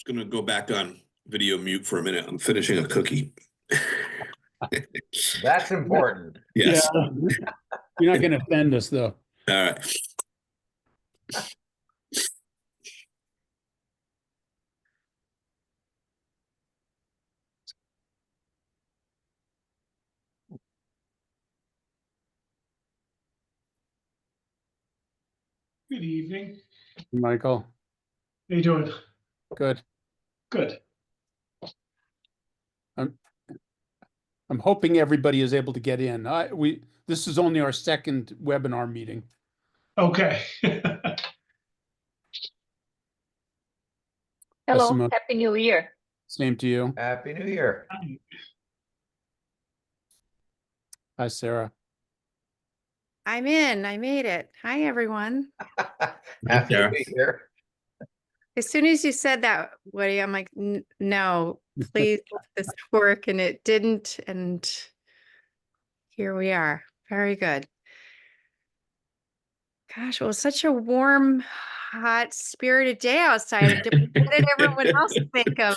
Gonna go back on video mute for a minute. I'm finishing a cookie. That's important. Yes. Yeah. You're not going to offend us, though. All right. Good evening. Michael, How you doing? good. Good. I'm hoping everybody is able to get in. This is only our second webinar meeting. Okay. Hello, Simone. Happy New Year. Same to you. Happy New Year. Hi, Sarah. I'm in. I made it. Hi, everyone. Happy Sarah. New Year. As soon as you said that, Woody, I'm like, no, please let this work. And it didn't. And here we are. Very good. Gosh, it was such a warm, hot, spirited day outside. What did everyone else think of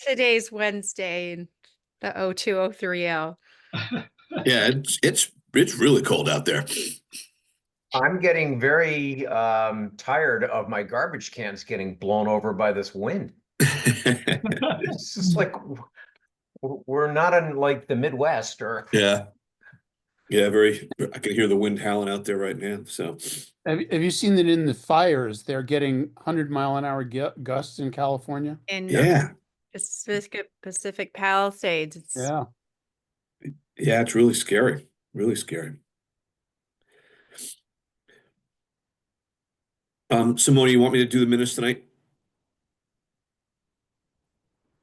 today's Wednesday and the 02:30? Yeah, it's really cold out there. I'm getting very tired of my garbage cans getting blown over by this wind. It's just like we're not in like the Midwest or Yeah. Yeah, I can hear the wind howling out there right now. So Have you seen that in the fires? They're getting 100-mile-an-hour gusts in California. And yeah. Pacific Palisades. It's Yeah. Yeah, it's really scary. Really scary. Simone, you want me to do the minutes tonight?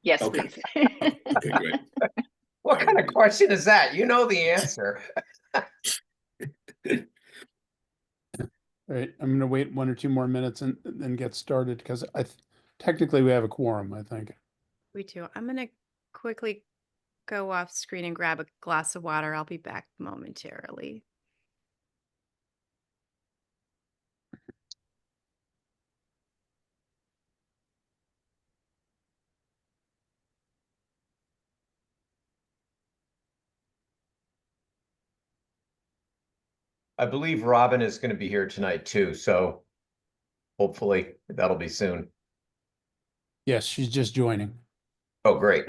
Yes, Okay. please. Okay, great. what kind of question is that? You know the answer. All right. I'm going to wait 1 or 2 more minutes and then get started because technically we have a quorum, I think. We do. I'm going to quickly go off screen and grab a glass of water. I'll be back momentarily. I believe Robin is going to be here tonight too, so hopefully that'll be soon. Yes, she's just joining. Oh, great.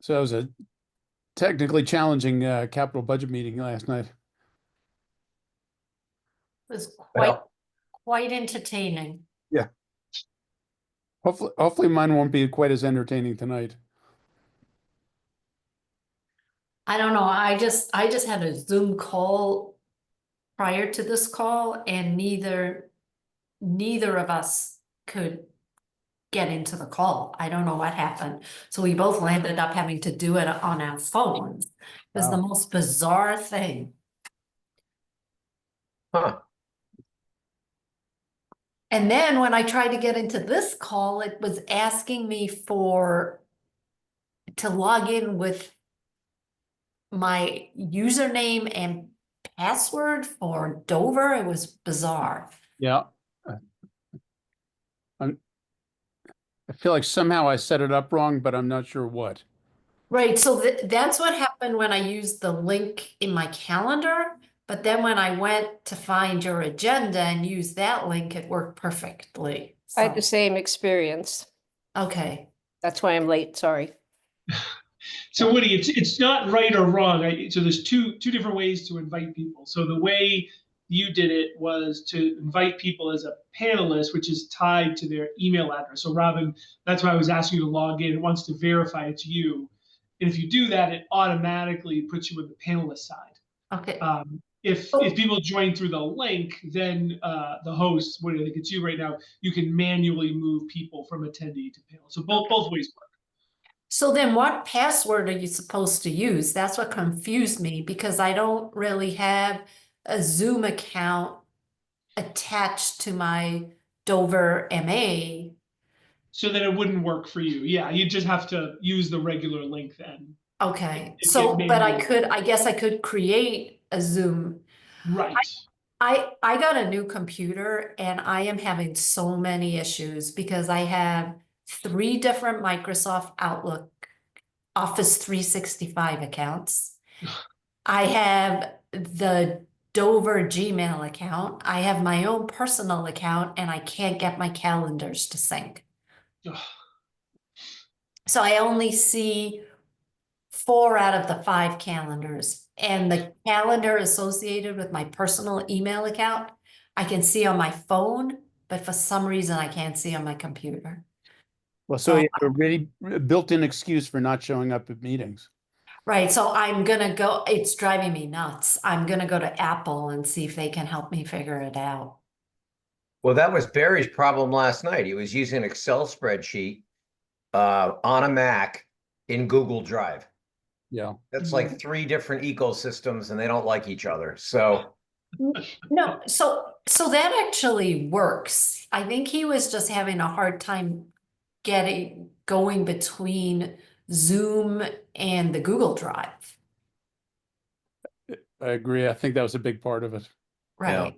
So it was a technically challenging capital budget meeting last night. It was Well, quite entertaining. Yeah. Hopefully mine won't be quite as entertaining tonight. I don't know. I just had a Zoom call prior to this call, and neither of us could get into the call. I don't know what happened. So we both ended up having to do it on our phones. It was the most bizarre thing. huh. And then when I tried to get into this call, it was asking me to log in with my username and password for Dover. It was bizarre. Yeah. I feel like somehow I set it up wrong, but I'm not sure what. Right, so that's what happened when I used the link in my calendar. But then when I went to find your agenda and use that link, it worked perfectly. I had the So, same experience. okay. That's why I'm late, sorry. So Woody, it's not right or wrong. So there's two different ways to invite people. So the way you did it was to invite people as a panelist, which is tied to their email address. So Robin, that's why I was asking you to log in. It wants to verify it's you. And if you do that, it automatically puts you in the panelist side. Okay. If people join through the link, then the host, what I think it's you right now, you can manually move people from attendee to panel. So both ways work. So then what password are you supposed to use? That's what confused me because I don't really have a Zoom account attached to my Dover MA. So then it wouldn't work for you. Yeah, you just have to use the regular link then. Okay, It so, may but be- I guess I could create a Zoom. Right. I got a new computer and I am having so many issues because I have 3 different Microsoft Outlook Office 365 accounts. I have the Dover Gmail account. I have my own personal account and I can't get my calendars to sync. Ugh. So I only see 4 out of the 5 calendars, and the calendar associated with my personal email account, I can see on my phone, but for some reason I can't see on my computer. Well, so you have a really built-in excuse for not showing up at meetings. Right, so I'm gonna go, it's driving me nuts. I'm gonna go to Apple and see if they can help me figure it out. Well, that was Barry's problem last night. He was using an Excel spreadsheet on a Mac in Google Drive. Yeah. That's like 3 different ecosystems and they don't like each other. So No, so that actually works. I think he was just having a hard time going between Zoom and the Google Drive. I agree. I think that was a big part of it. Right.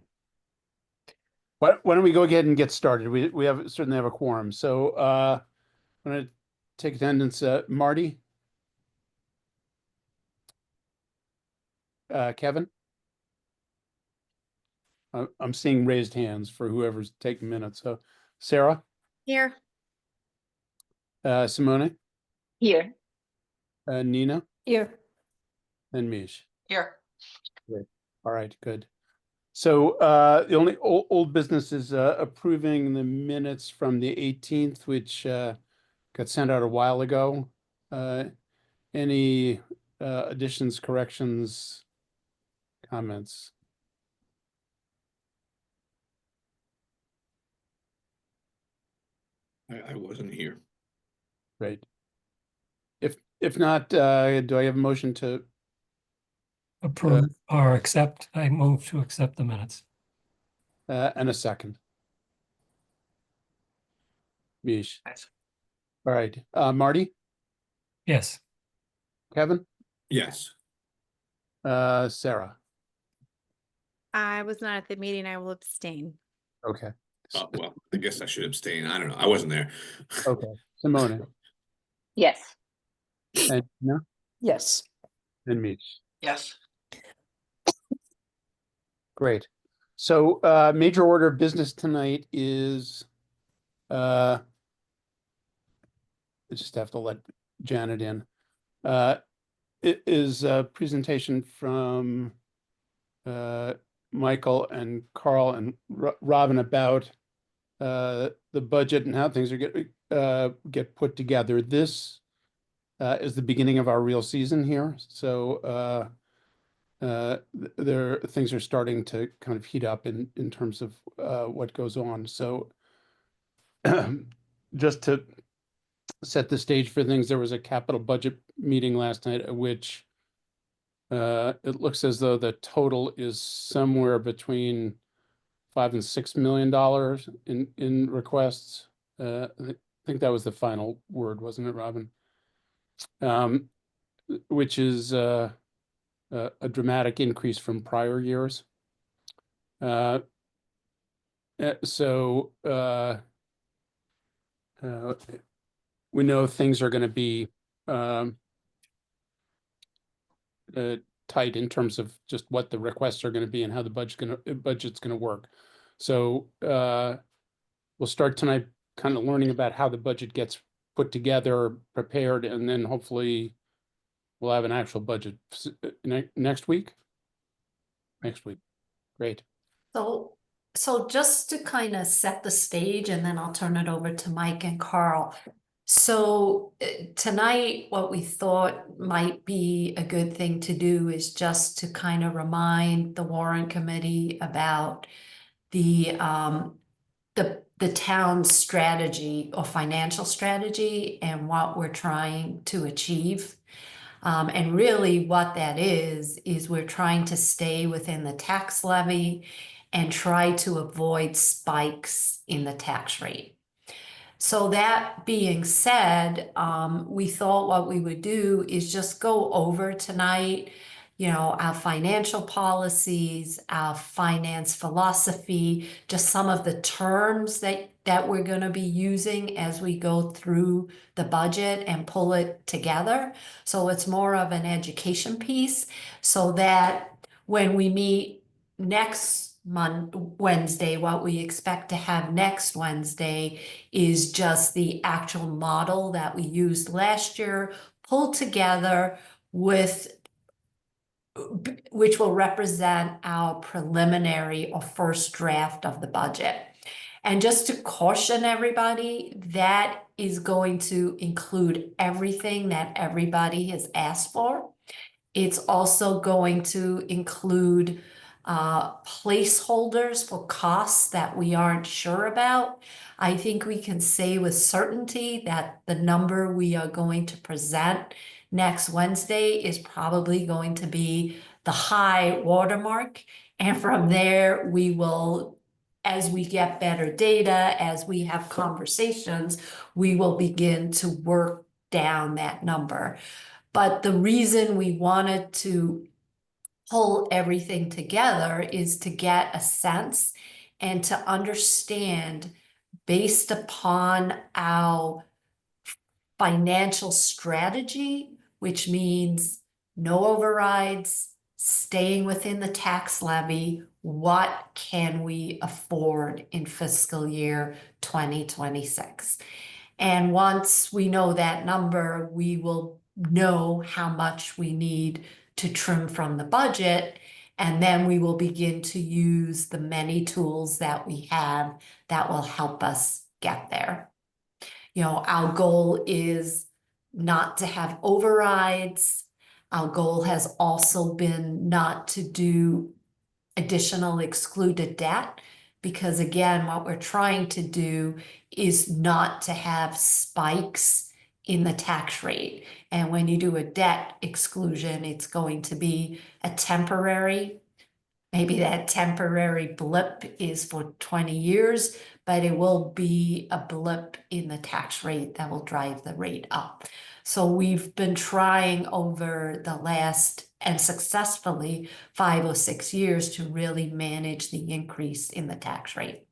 Why don't we go ahead and get started? We certainly have a quorum. So I'm going to take attendance. Marty? Kevin? I'm seeing raised hands for whoever's taking minutes. So Sarah? Here. Simone? Here. Nina? Here. And Mish? Here. All right, good. So the only old business is approving the minutes from the 18th, which got sent out a while ago. Any additions, corrections, comments? I wasn't here. Great. If not, do I have a motion to Approve or accept. I move to accept the minutes. and a second? Mish. All right. Marty? Yes. Kevin? Yes. Sarah? I was not at the meeting. I will abstain. Okay. Well, I guess I should abstain. I don't know. I wasn't there. Okay. Simone? Yes. And Nina? Yes. And Mish? Yes. Great. So major order of business tonight is I just have to let Janet in. It is a presentation from Michael and Carl and Robin about the budget and how things are get put together. This is the beginning of our real season here. So things are starting to kind of heat up in terms of what goes on. So just to set the stage for things, there was a capital budget meeting last night at which it looks as though the total is somewhere between $5 and $6 million in requests. I think that was the final word, wasn't it, Robin? Which is a dramatic increase from prior years. We know things are going to be tight in terms of just what the requests are going to be and how the budget's going to work. So we'll start tonight kind of learning about how the budget gets put together, prepared, and then hopefully we'll have an actual budget next week. Next week. Great. So just to kind of set the stage, and then I'll turn it over to Mike and Carl. So tonight, what we thought might be a good thing to do is just to kind of remind the Warrant Committee about the town's strategy or financial strategy and what we're trying to achieve. And really what that is we're trying to stay within the tax levy and try to avoid spikes in the tax rate. So that being said, we thought what we would do is just go over tonight, our financial policies, our finance philosophy, just some of the terms that we're going to be using as we go through the budget and pull it together. So it's more of an education piece, so that when we meet next Wednesday, what we expect to have next Wednesday is just the actual model that we used last year, pulled together which will represent our preliminary or first draft of the budget. And just to caution everybody, that is going to include everything that everybody has asked for. It's also going to include placeholders for costs that we aren't sure about. I think we can say with certainty that the number we are going to present next Wednesday is probably going to be the high watermark. And from there, we will, as we get better data, as we have conversations, we will begin to work down that number. But the reason we wanted to pull everything together is to get a sense and to understand, based upon our financial strategy, which means no overrides, staying within the tax levy, what can we afford in fiscal year 2026? And once we know that number, we will know how much we need to trim from the budget. And then we will begin to use the many tools that we have that will help us get there. Our goal is not to have overrides. Our goal has also been not to do additional excluded debt, because again, what we're trying to do is not to have spikes in the tax rate. And when you do a debt exclusion, it's going to be a temporary, maybe that temporary blip is for 20 years, but it will be a blip in the tax rate that will drive the rate up. So we've been trying over the last, and successfully, 5 or 6 years to really manage the increase in the tax rate.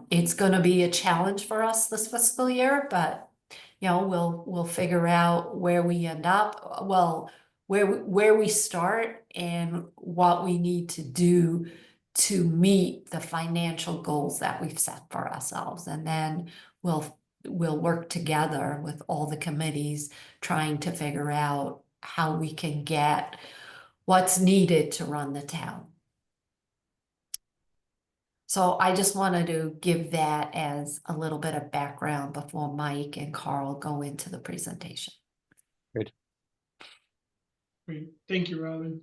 It's going to be a challenge for us this fiscal year, but we'll figure out where we end up. Well, where we start and what we need to do to meet the financial goals that we've set for ourselves. And then we'll work together with all the committees trying to figure out how we can get what's needed to run the town. So I just wanted to give that as a little bit of background before Mike and Carl go into the presentation. Great. Great. Thank you, Robin.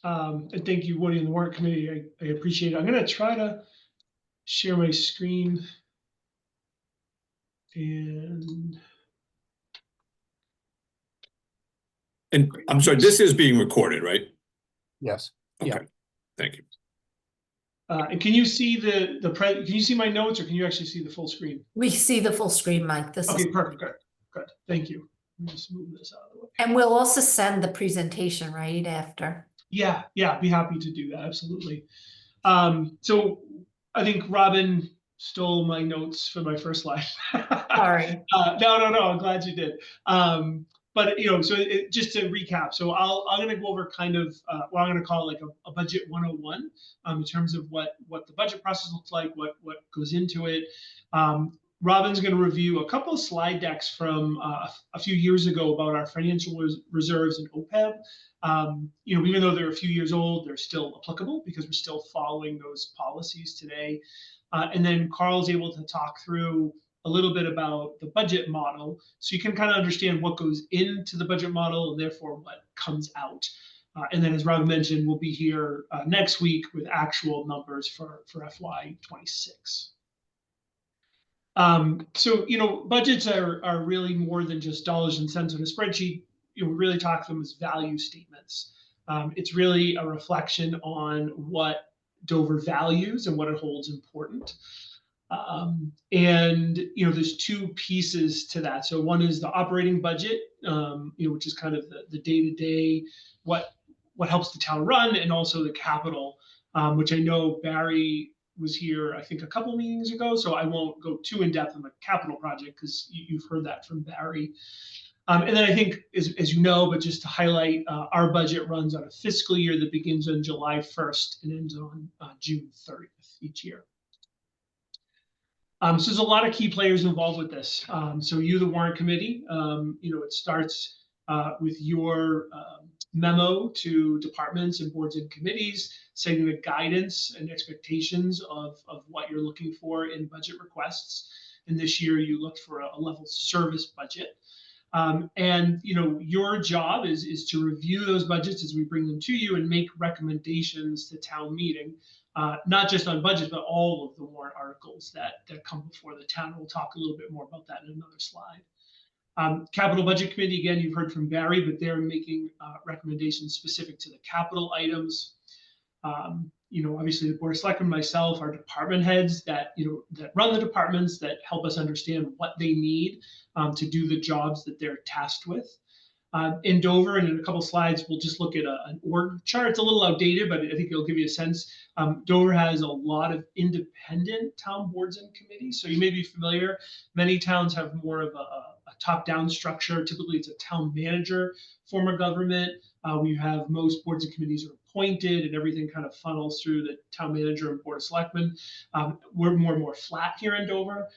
And thank you, Woody, and the Warrant Committee. I appreciate it. I'm going to try to share my screen. And I'm sorry, this is being recorded, right? Yes. Okay. Yeah. Thank you. and can you see can you see my notes, or can you actually see the full screen? We see the full screen, Mike. This Okay, is perfect. Good. Thank you. Let me just move this out of the way. And we'll also send the presentation right after. Yeah, be happy to do that. Absolutely. So I think Robin stole my notes for my first slide. Sorry. No, I'm glad you did. But so just to recap, so I'm going to go over kind of what I'm going to call like a budget 101 in terms of what the budget process looks like, what goes into it. Robin's going to review a couple of slide decks from a few years ago about our financial reserves and OPEB. Even though they're a few years old, they're still applicable because we're still following those policies today. And then Carl's able to talk through a little bit about the budget model, so you can kind of understand what goes into the budget model and therefore what comes out. And then, as Robin mentioned, we'll be here next week with actual numbers for FY26. So, budgets are really more than just dollars and cents on a spreadsheet. We really talk to them as value statements. It's really a reflection on what Dover values and what it holds important. And there's two pieces to that. So one is the operating budget, which is kind of the day-to-day, what helps the town run, and also the capital, which I know Barry was here, I think, a couple meetings ago. So I won't go too in depth on the capital project because you've heard that from Barry. And then I think, as you know, but just to highlight, our budget runs on a fiscal year that begins on July 1st and ends on June 30th each year. So there's a lot of key players involved with this. So you, the warrant committee, it starts with your memo to departments and boards and committees, setting the guidance and expectations of what you're looking for in budget requests. And this year you looked for a level service budget. And your job is to review those budgets as we bring them to you and make recommendations to town meeting, not just on budgets, but all of the warrant articles that come before the town. We'll talk a little bit more about that in another slide. Capital Budget Committee, again, you've heard from Barry, but they're making recommendations specific to the capital items. Obviously the Board of Selectmen, myself, our department heads that run the departments, that help us understand what they need to do the jobs that they're tasked with. In Dover, and in a couple slides, we'll just look at an org chart. It's a little outdated, but I think it'll give you a sense. Dover has a lot of independent town boards and committees. So you may be familiar. Many towns have more of a top-down structure. Typically, it's a town manager form of government. We have most boards and committees are appointed, and everything kind of funnels through the town manager and Board of Selectmen. We're more and more flat here in Dover.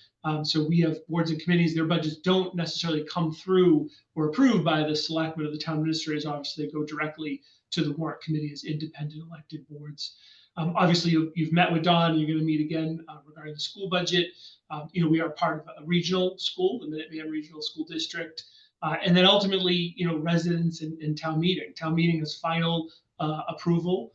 So we have boards and committees. Their budgets don't necessarily come through or approved by the selectmen or the town administrators. Obviously, they go directly to the warrant committee as independent elected boards. Obviously, you've met with Don. You're going to meet again regarding the school budget. We are part of a regional school, the Minuteman Regional School District. And then ultimately, residents and town meeting. Town meeting has final approval,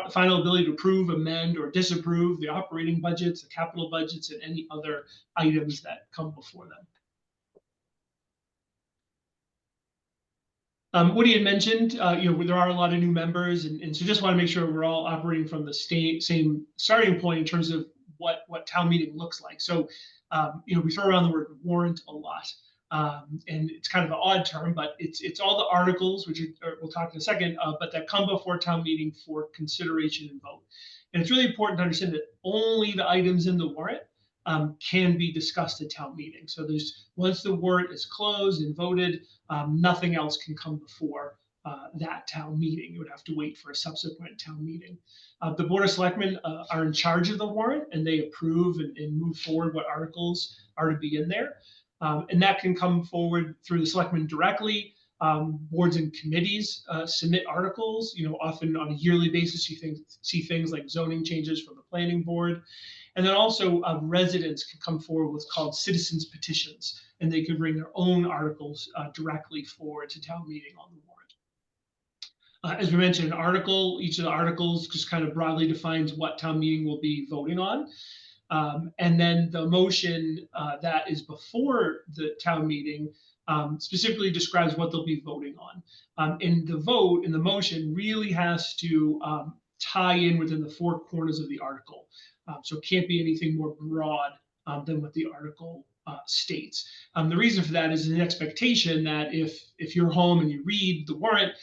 final ability to approve, amend, or disapprove the operating budgets, the capital budgets, and any other items that come before them. Woody had mentioned, there are a lot of new members, and so just want to make sure we're all operating from the same starting point in terms of what town meeting looks like. So, we throw around the word warrant a lot. And it's kind of an odd term, but it's all the articles, which we'll talk in a second, but that come before town meeting for consideration and vote. And it's really important to understand that only the items in the warrant can be discussed at town meeting. So once the warrant is closed and voted, nothing else can come before that town meeting. You would have to wait for a subsequent town meeting. The Board of Selectmen are in charge of the warrant, and they approve and move forward what articles are to be in there. And that can come forward through the selectmen directly. Boards and committees submit articles. Often on a yearly basis, you see things like zoning changes from the planning board. And then also residents can come forward with what's called citizens petitions, and they can bring their own articles directly forward to town meeting on the warrant. As we mentioned, each of the articles just kind of broadly defines what town meeting will be voting on. And then the motion that is before the town meeting specifically describes what they'll be voting on. And the motion really has to tie in within the four corners of the article. So it can't be anything more broad than what the article states. The reason for that is an expectation that if you're home and you read the warrant,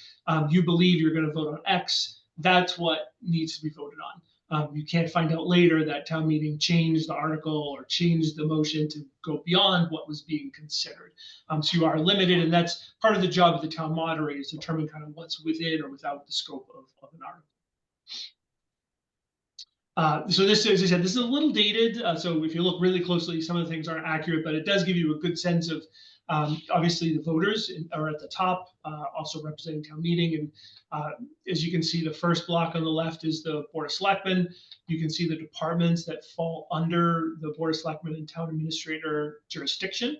you believe you're going to vote on X, that's what needs to be voted on. You can't find out later that town meeting changed the article or changed the motion to go beyond what was being considered. So you are limited, and that's part of the job of the town moderator, is to determine kind of what's within or without the scope of an article. So this, as I said, this is a little dated. So if you look really closely, some of the things aren't accurate, but it does give you a good sense of, obviously the voters are at the top, also representing town meeting. And as you can see, the first block on the left is the Board of Selectmen. You can see the departments that fall under the Board of Selectmen and town administrator jurisdiction.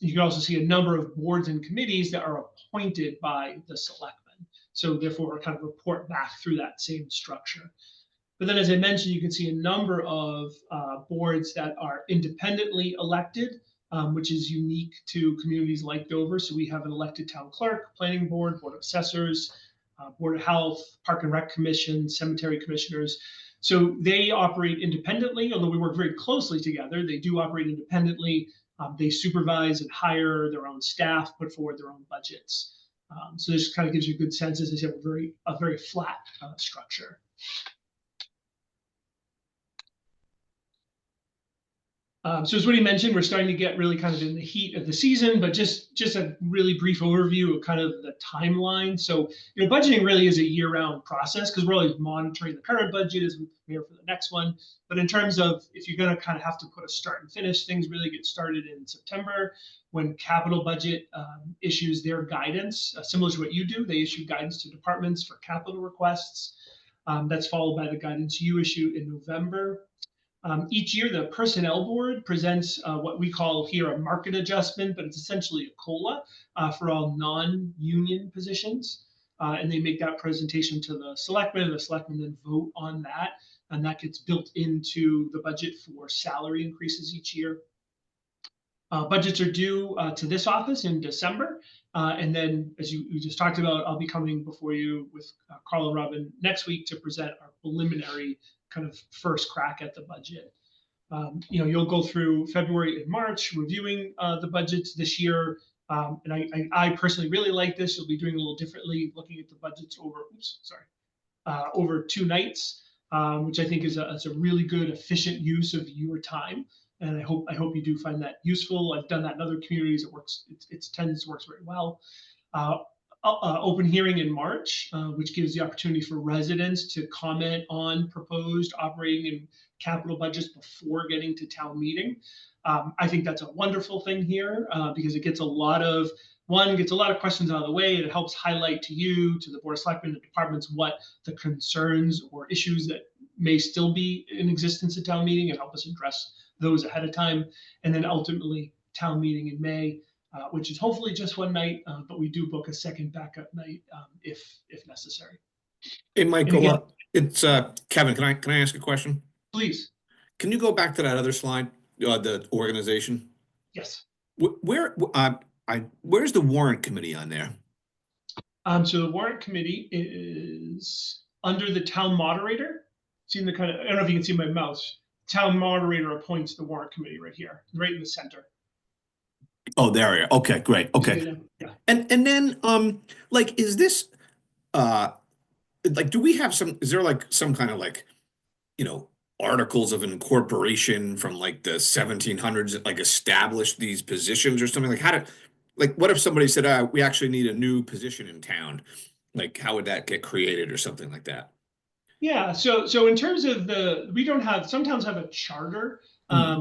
You can also see a number of boards and committees that are appointed by the selectmen. So therefore, kind of report back through that same structure. But then, as I mentioned, you can see a number of boards that are independently elected, which is unique to communities like Dover. So we have an elected town clerk, planning board, board of assessors, Board of Health, Park and Rec Commission, Cemetery Commissioners. So they operate independently, although we work very closely together. They do operate independently. They supervise and hire their own staff, put forward their own budgets. So this kind of gives you a good sense, as I said, a very flat structure. So as Woody mentioned, we're starting to get really kind of in the heat of the season, but just a really brief overview of kind of the timeline. So, budgeting really is a year-round process because we're always monitoring the current budget as we prepare for the next one. But in terms of if you're going to kind of have to put a start and finish, things really get started in September when capital budget issues their guidance, similar to what you do. They issue guidance to departments for capital requests. That's followed by the guidance you issue in November. Each year, the Personnel Board presents what we call here a market adjustment, but it's essentially a COLA for all non-union positions. And they make that presentation to the selectmen, and the selectmen then vote on that. And that gets built into the budget for salary increases each year. Budgets are due to this office in December. And then, as we just talked about, I'll be coming before you with Carl and Robin next week to present our preliminary kind of first crack at the budget. You'll go through February and March reviewing the budgets this year. And I personally really like this. You'll be doing a little differently, looking at the budgets over 2 nights, which I think is a really good, efficient use of your time. And I hope you do find that useful. I've done that in other communities. It works. It tends to work very well. Open hearing in March, which gives the opportunity for residents to comment on proposed operating and capital budgets before getting to town meeting. I think that's a wonderful thing here because it gets a lot of questions out of the way. And it helps highlight to you, to the Board of Selectmen, the departments, what the concerns or issues that may still be in existence at town meeting and help us address those ahead of time. And then ultimately town meeting in May, which is hopefully just one night, but we do book a second backup night if necessary. Hey, Michael, again, it's Kevin. Can I ask a question? Please. Can you go back to that other slide, the organization? Yes. Where's the warrant committee on there? So the warrant committee is under the town moderator. See the kind of, I don't know if you can see my mouse. Town moderator appoints the warrant committee right here, right in the center. Oh, there we are. Okay, great. Okay. Yeah. And then like, is this like, do we have is there like some kind of like, articles of incorporation from like the 1700s that like established these positions or something? Like what if somebody said, we actually need a new position in town? Like, how would that get created or something like that? Yeah, so in terms of some towns have a charter.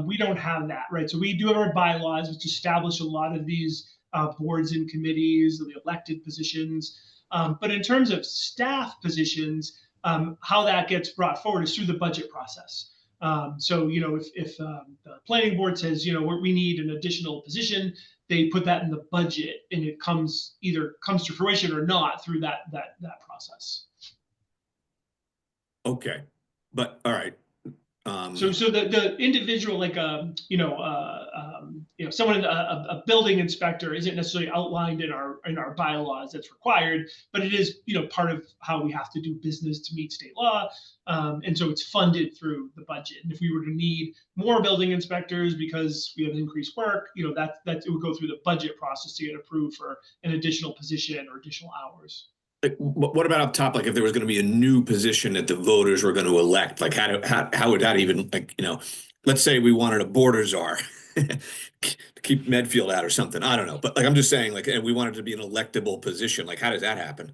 We don't have that, right? So we do have our bylaws, which establish a lot of these boards and committees, the elected positions. But in terms of staff positions, how that gets brought forward is through the budget process. So, if the planning board says, we need an additional position, they put that in the budget, and it either comes to fruition or not through that process. Okay, but all right. So the individual, like someone a building inspector isn't necessarily outlined in our bylaws that's required, but it is part of how we have to do business to meet state law, and so it's funded through the budget. And if we were to need more building inspectors because we have increased work, that it would go through the budget process to get approved for an additional position or additional hours. Like, what about up top? Like, if there was going to be a new position that the voters were going to elect, like how would that even, like, let's say we wanted a border czar to keep Medfield out or something. I don't know, but like I'm just saying, like, and we wanted to be an electable position. Like, how does that happen?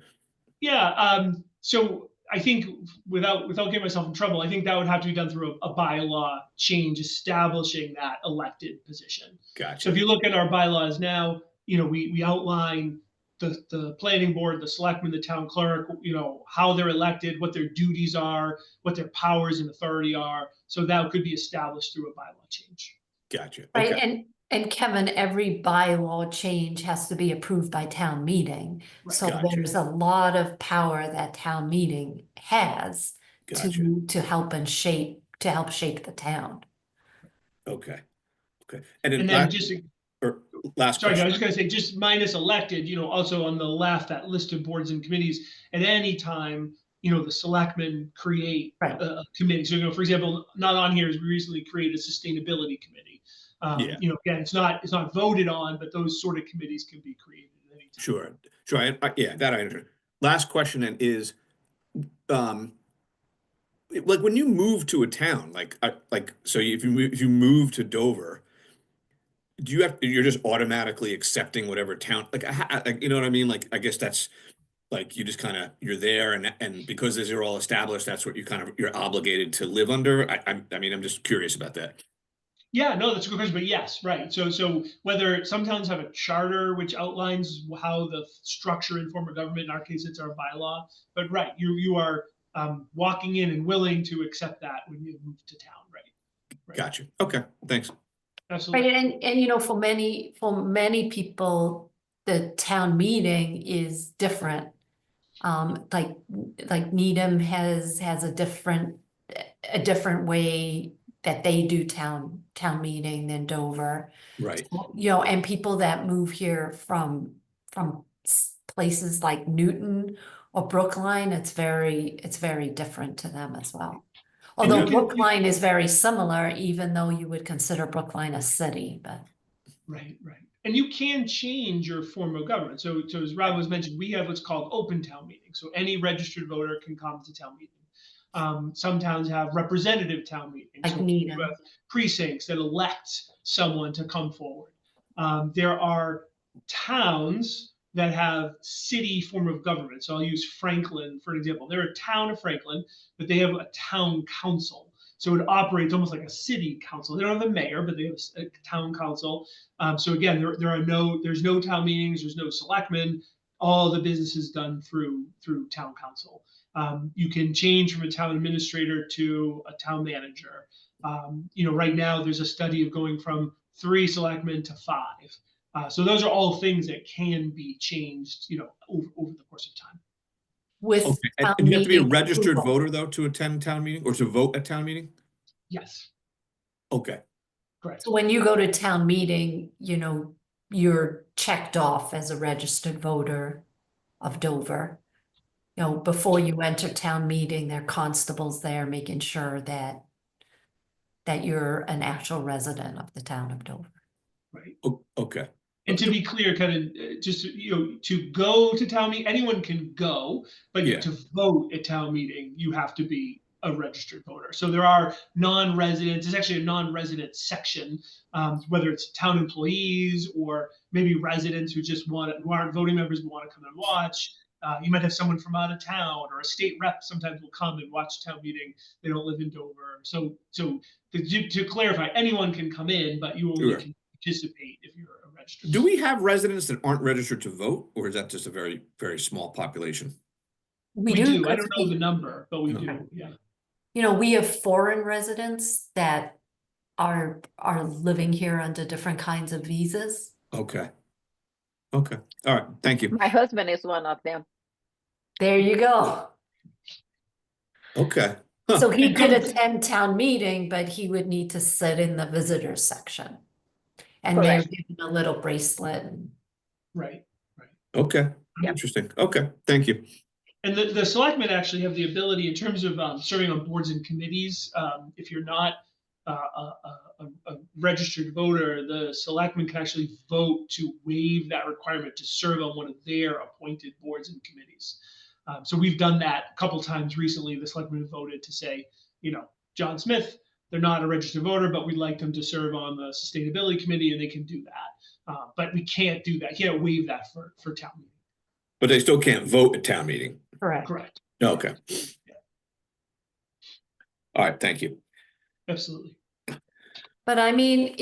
Yeah. So I think without getting myself in trouble, I think that would have to be done through a bylaw change establishing that elected position. Gotcha. So if you look at our bylaws now, we outline the planning board, the selectmen, the town clerk, how they're elected, what their duties are, what their powers and authority are. So that could be established through a bylaw change. Gotcha. Right, Okay. and Kevin, every bylaw change has to be approved by town meeting. Right. So Gotcha. there's a lot of power that town meeting has Gotcha. to help shape the town. Okay. And then just or last Sorry, I question. was just gonna say, just minus elected, also on the left, that list of boards and committees, at any time, the selectmen create Right. a committee. So, for example, not on here is we recently created a sustainability committee. Yeah. Again, it's not voted on, but those sort of committees can be created at any time. Sure. Yeah, that I understand. Last question then is, like when you move to a town, so if you move to Dover, you're just automatically accepting whatever town, like, you know what I mean? Like, I guess that's like, you just kind of, you're there and because these are all established, that's what you're obligated to live under. I mean, I'm just curious about that. Yeah, no, that's a good question, but yes, right. So whether some towns have a charter which outlines how the structure and form of government, in our case, it's our bylaw, but right, you are walking in and willing to accept that when you move to town, right? Gotcha. Okay, thanks. Absolutely. Right, and for many people, the town meeting is different. Like Needham has a different way that they do town meeting than Dover. Right. And people that move here from places like Newton or Brookline, it's very different to them as well. Although Brookline is very similar, even though you would consider Brookline a city, but. Right. And you can change your form of government. So as Rob was mentioned, we have what's called open town meeting. So any registered voter can come to town meeting. Some towns have representative town meetings. Like so Needham. you have precincts that elect someone to come forward. There are towns that have city form of government. So I'll use Franklin for an example. They're a town of Franklin, but they have a town council. So it operates almost like a city council. They don't have a mayor, but they have a town council. So again, there's no town meetings, there's no selectmen. All the business is done through town council. You can change from a town administrator to a town manager. Right now there's a study of going from 3 selectmen to 5. So those are all things that can be changed, over the course of time. With Okay. And town you have to be a meeting registered approval. voter though to attend town meeting or to vote at town meeting? Yes, Okay. correct. So when you go to town meeting, you're checked off as a registered voter of Dover. Before you enter town meeting, there are constables there making sure that you're an actual resident of the town of Dover. Right. Okay. And to be clear, kind of just, to go to town meeting, anyone can go, but Yeah. to vote at town meeting, you have to be a registered voter. So there are non-residents, there's actually a non-resident section, whether it's town employees or maybe residents who aren't voting members but want to come and watch. You might have someone from out of town, or a state rep sometimes will come and watch town meeting. They don't live in Dover. So to clarify, anyone can come in, but you only can participate if you're a registered. Do we have residents that aren't registered to vote, or is that just a very, very small population? We do. I don't know the number, but we do. Yeah. We have foreign residents that are living here under different kinds of visas. Okay. All right. Thank you. My husband is one of them. There you go. Okay. Huh. So he could attend town meeting, but he would need to sit in the visitors section. And they're Correct. given a little bracelet. Right. Okay. Yeah. Interesting. Okay. Thank you. And the selectmen actually have the ability in terms of serving on boards and committees. If you're not a registered voter, the selectmen can actually vote to waive that requirement to serve on one of their appointed boards and committees. So we've done that a couple times recently. The selectmen have voted to say, John Smith, they're not a registered voter, but we'd like them to serve on the sustainability committee, and they can do that. But we can't do that. Can't waive that for town meeting. But they still can't vote at town meeting. Correct. Okay. All right. Thank you. Absolutely. But I mean,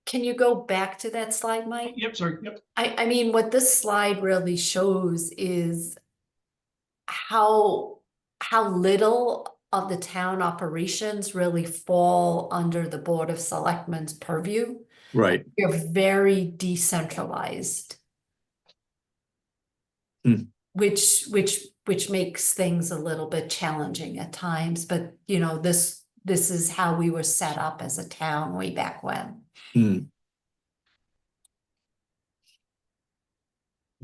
can you go back to that slide, Mike? Yep. Sorry. Yep. I mean, what this slide really shows is how little of the town operations really fall under the Board of Selectmen's purview. Right. You're very decentralized. Which makes things a little bit challenging at times, but this is how we were set up as a town way back when.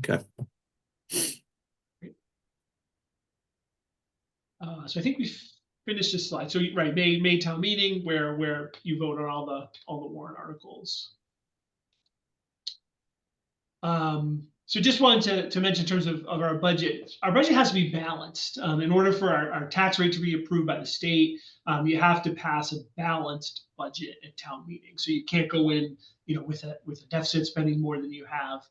Okay. So I think we've finished this slide. So right, May town meeting where you vote on all the warrant articles. So just wanted to mention in terms of our budget has to be balanced. In order for our tax rate to be approved by the state, you have to pass a balanced budget at town meeting. So you can't go in, with a deficit spending more than you have.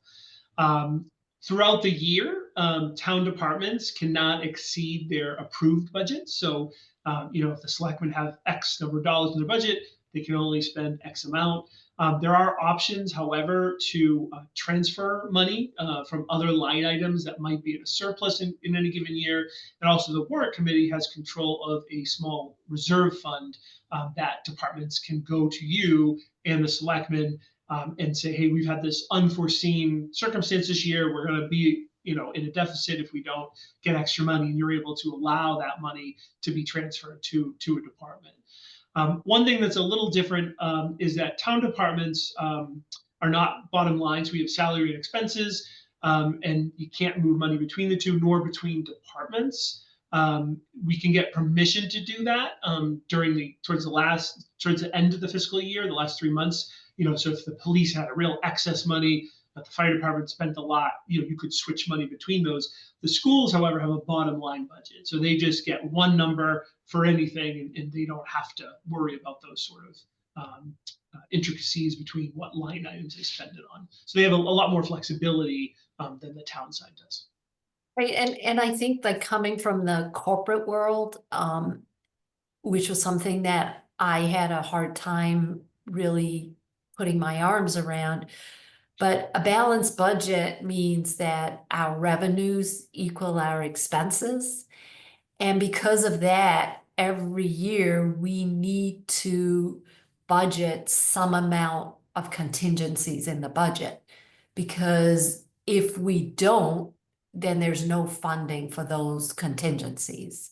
Throughout the year, town departments cannot exceed their approved budget. So, if the selectmen have X number of dollars in their budget, they can only spend X amount. There are options, however, to transfer money from other line items that might be in a surplus in any given year. And also the warrant committee has control of a small reserve fund that departments can go to you and the selectmen and say, hey, we've had this unforeseen circumstance this year. We're going to be, in a deficit if we don't get extra money, and you're able to allow that money to be transferred to a department. One thing that's a little different is that town departments are not bottom lines. We have salary and expenses, and you can't move money between the two, nor between departments. We can get permission to do that towards the end of the fiscal year, the last 3 months. So if the police had a real excess money, but the fire department spent a lot, you could switch money between those. The schools, however, have a bottom line budget. So they just get one number for anything, and they don't have to worry about those sort of intricacies between what line items they spend it on. So they have a lot more flexibility than the town side does. Right, and I think like coming from the corporate world, which was something that I had a hard time really putting my arms around. But a balanced budget means that our revenues equal our expenses. And because of that, every year we need to budget some amount of contingencies in the budget. Because if we don't, then there's no funding for those contingencies.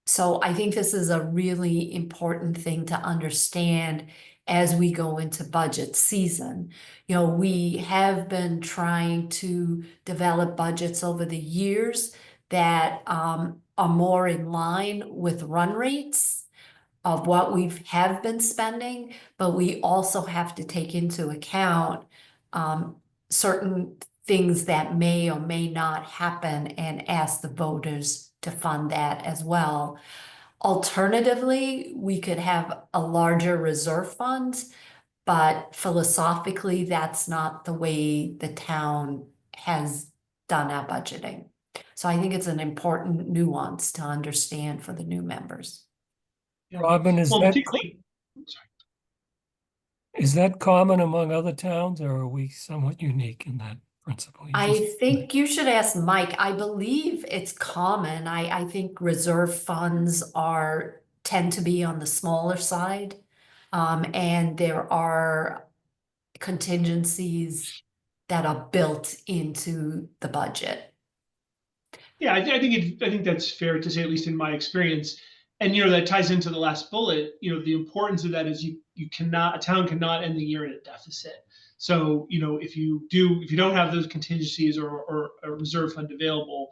So I think this is a really important thing to understand as we go into budget season. We have been trying to develop budgets over the years that are more in line with run rates of what we have been spending, but we also have to take into account certain things that may or may not happen and ask the voters to fund that as well. Alternatively, we could have a larger reserve fund, but philosophically, that's not the way the town has done our budgeting. So I think it's an important nuance to understand for the new members. Yeah. Robin, Well, particularly, is that common among other towns, or are we somewhat unique in that principle? I think you should ask Mike. I believe it's common. I think reserve funds tend to be on the smaller side. And there are contingencies that are built into the budget. yeah, I think that's fair to say, at least in my experience. And that ties into the last bullet. The importance of that is a town cannot end the year in a deficit. So if you don't have those contingencies or a reserve fund available,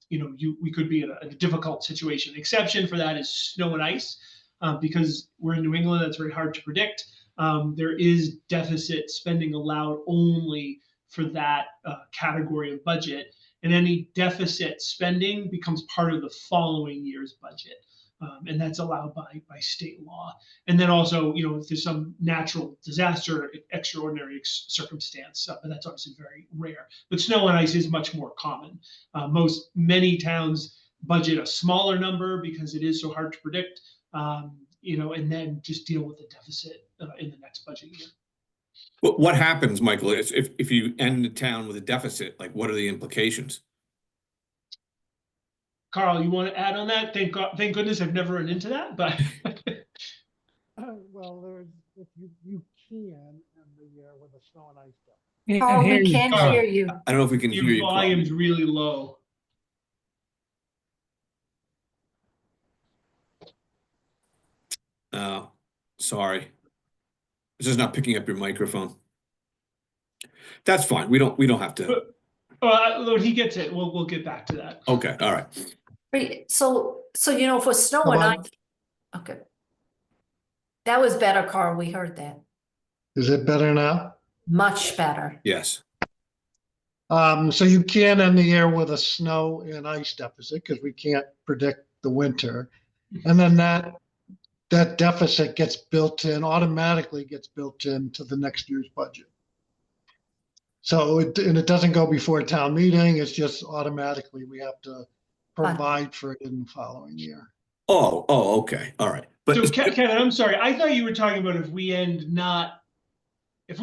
we could be in a difficult situation. The exception for that is snow and ice, because we're in New England. That's very hard to predict. There is deficit spending allowed only for that category of budget. And any deficit spending becomes part of the following year's budget. And that's allowed by state law. And then also, if there's some natural disaster, extraordinary circumstance, but that's obviously very rare. But snow and ice is much more common. Many towns budget a smaller number because it is so hard to predict, and then just deal with the deficit in the next budget year. But what happens, Michael, if you end the town with a deficit? Like, what are the implications? Carl, you want to add on that? Thank goodness I've never run into that, but well, if you can end the year with a snow and ice bill. Yeah, Oh, hear we you, can't Carl. hear you. I don't know if we can hear you. your volume's really low. Sorry. This is not picking up your microphone. That's fine. We don't have to. When he gets it, we'll get back to that. Okay, all right. Right, so you know, for snow How and about- ice. Okay. That was better, Carl, we heard that. Is it better now? Much better. Yes. So you can end the year with a snow and ice deficit because we can't predict the winter. And then that deficit gets automatically gets built into the next year's budget. So it doesn't go before town meeting, it's just automatically we have to provide for it in the following year. Oh, okay, all right. But So Kevin, I'm sorry. I thought you were talking about if we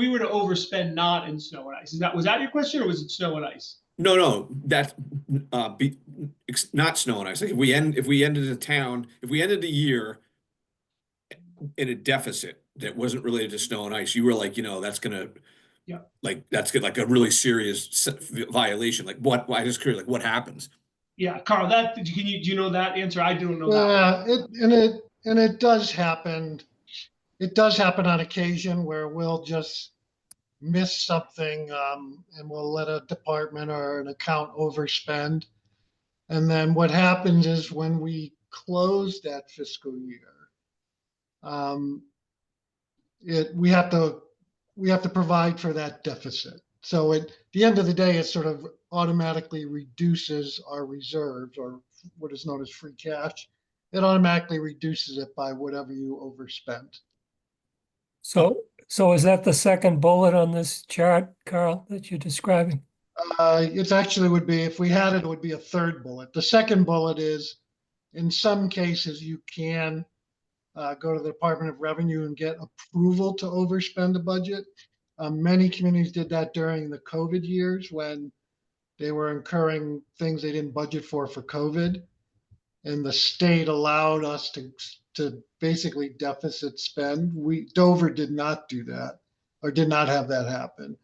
were to overspend not in snow and ice. Was that your question, or was it snow and ice? no, that's not snow and ice. Like if we ended the year in a deficit that wasn't related to snow and ice, you were like, that's gonna, Yeah. like that's like a really serious violation. Like what? I just curious, like what happens? Yeah, Carl. Do you know that answer? I don't know that. Yeah, it does happen. It does happen on occasion where we'll just miss something, and we'll let a department or an account overspend. And then what happens is when we close that fiscal year, we have to provide for that deficit. So at the end of the day, it sort of automatically reduces our reserves, or what is known as free cash. It automatically reduces it by whatever you overspent. So is that the second bullet on this chart, Carl, that you're describing? It's actually would be, if we had it, it would be a third bullet. The second bullet is, in some cases, you can go to the Department of Revenue and get approval to overspend the budget. Many communities did that during the COVID years when they were incurring things they didn't budget for COVID. And the state allowed us to basically deficit spend. Dover did not do that, or did not have that happen.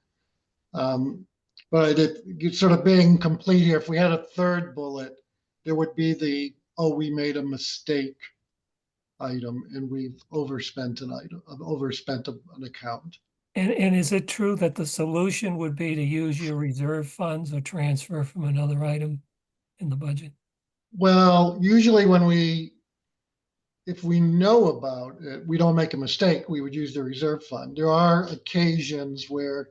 But it's sort of being complete here. If we had a third bullet, there would be we made a mistake item and we've overspent an account. And is it true that the solution would be to use your reserve funds or transfer from another item in the budget? Well, usually if we know about it, we don't make a mistake, we would use the reserve fund. There are occasions where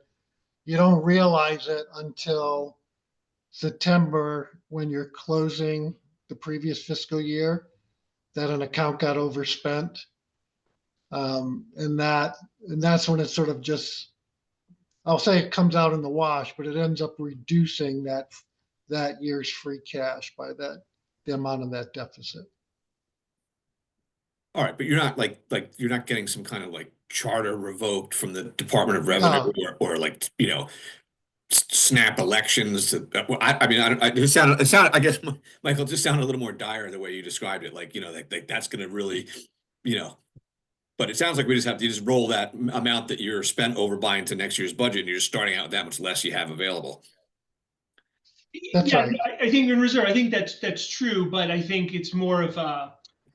you don't realize it until September when you're closing the previous fiscal year that an account got overspent. And that's when it sort of just, I'll say it comes out in the wash, but it ends up reducing that year's free cash by the amount of that deficit. All right, but you're not like you're not getting some kind of like charter revoked from the Department of Revenue, or like snap elections. It sounded. I guess, Michael, it just sounded a little more dire the way you described it. Like that's going to really, But it sounds like you just roll that amount that you're spent over buying to next year's budget, and you're just starting out with that much less you have available. That's right. I think in reserve, I think that's true, but I think it's more of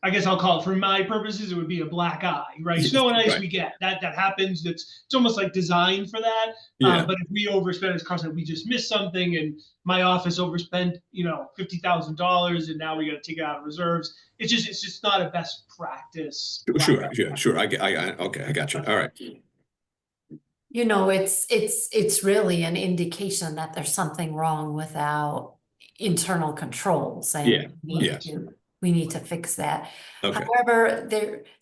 I guess I'll call it, for my purposes, it would be a black eye, right? Snow and ice, right. We get that happens. It's almost like designed for that. Yeah. But if we overspend, as Carl said, we just missed something, and my office overspent, $50,000, and now we got to take it out of reserves. It's just not a best practice. Sure. Okay, I got you. All right. It's really an indication that there's something wrong with our internal controls, and we need to fix that. Okay. However,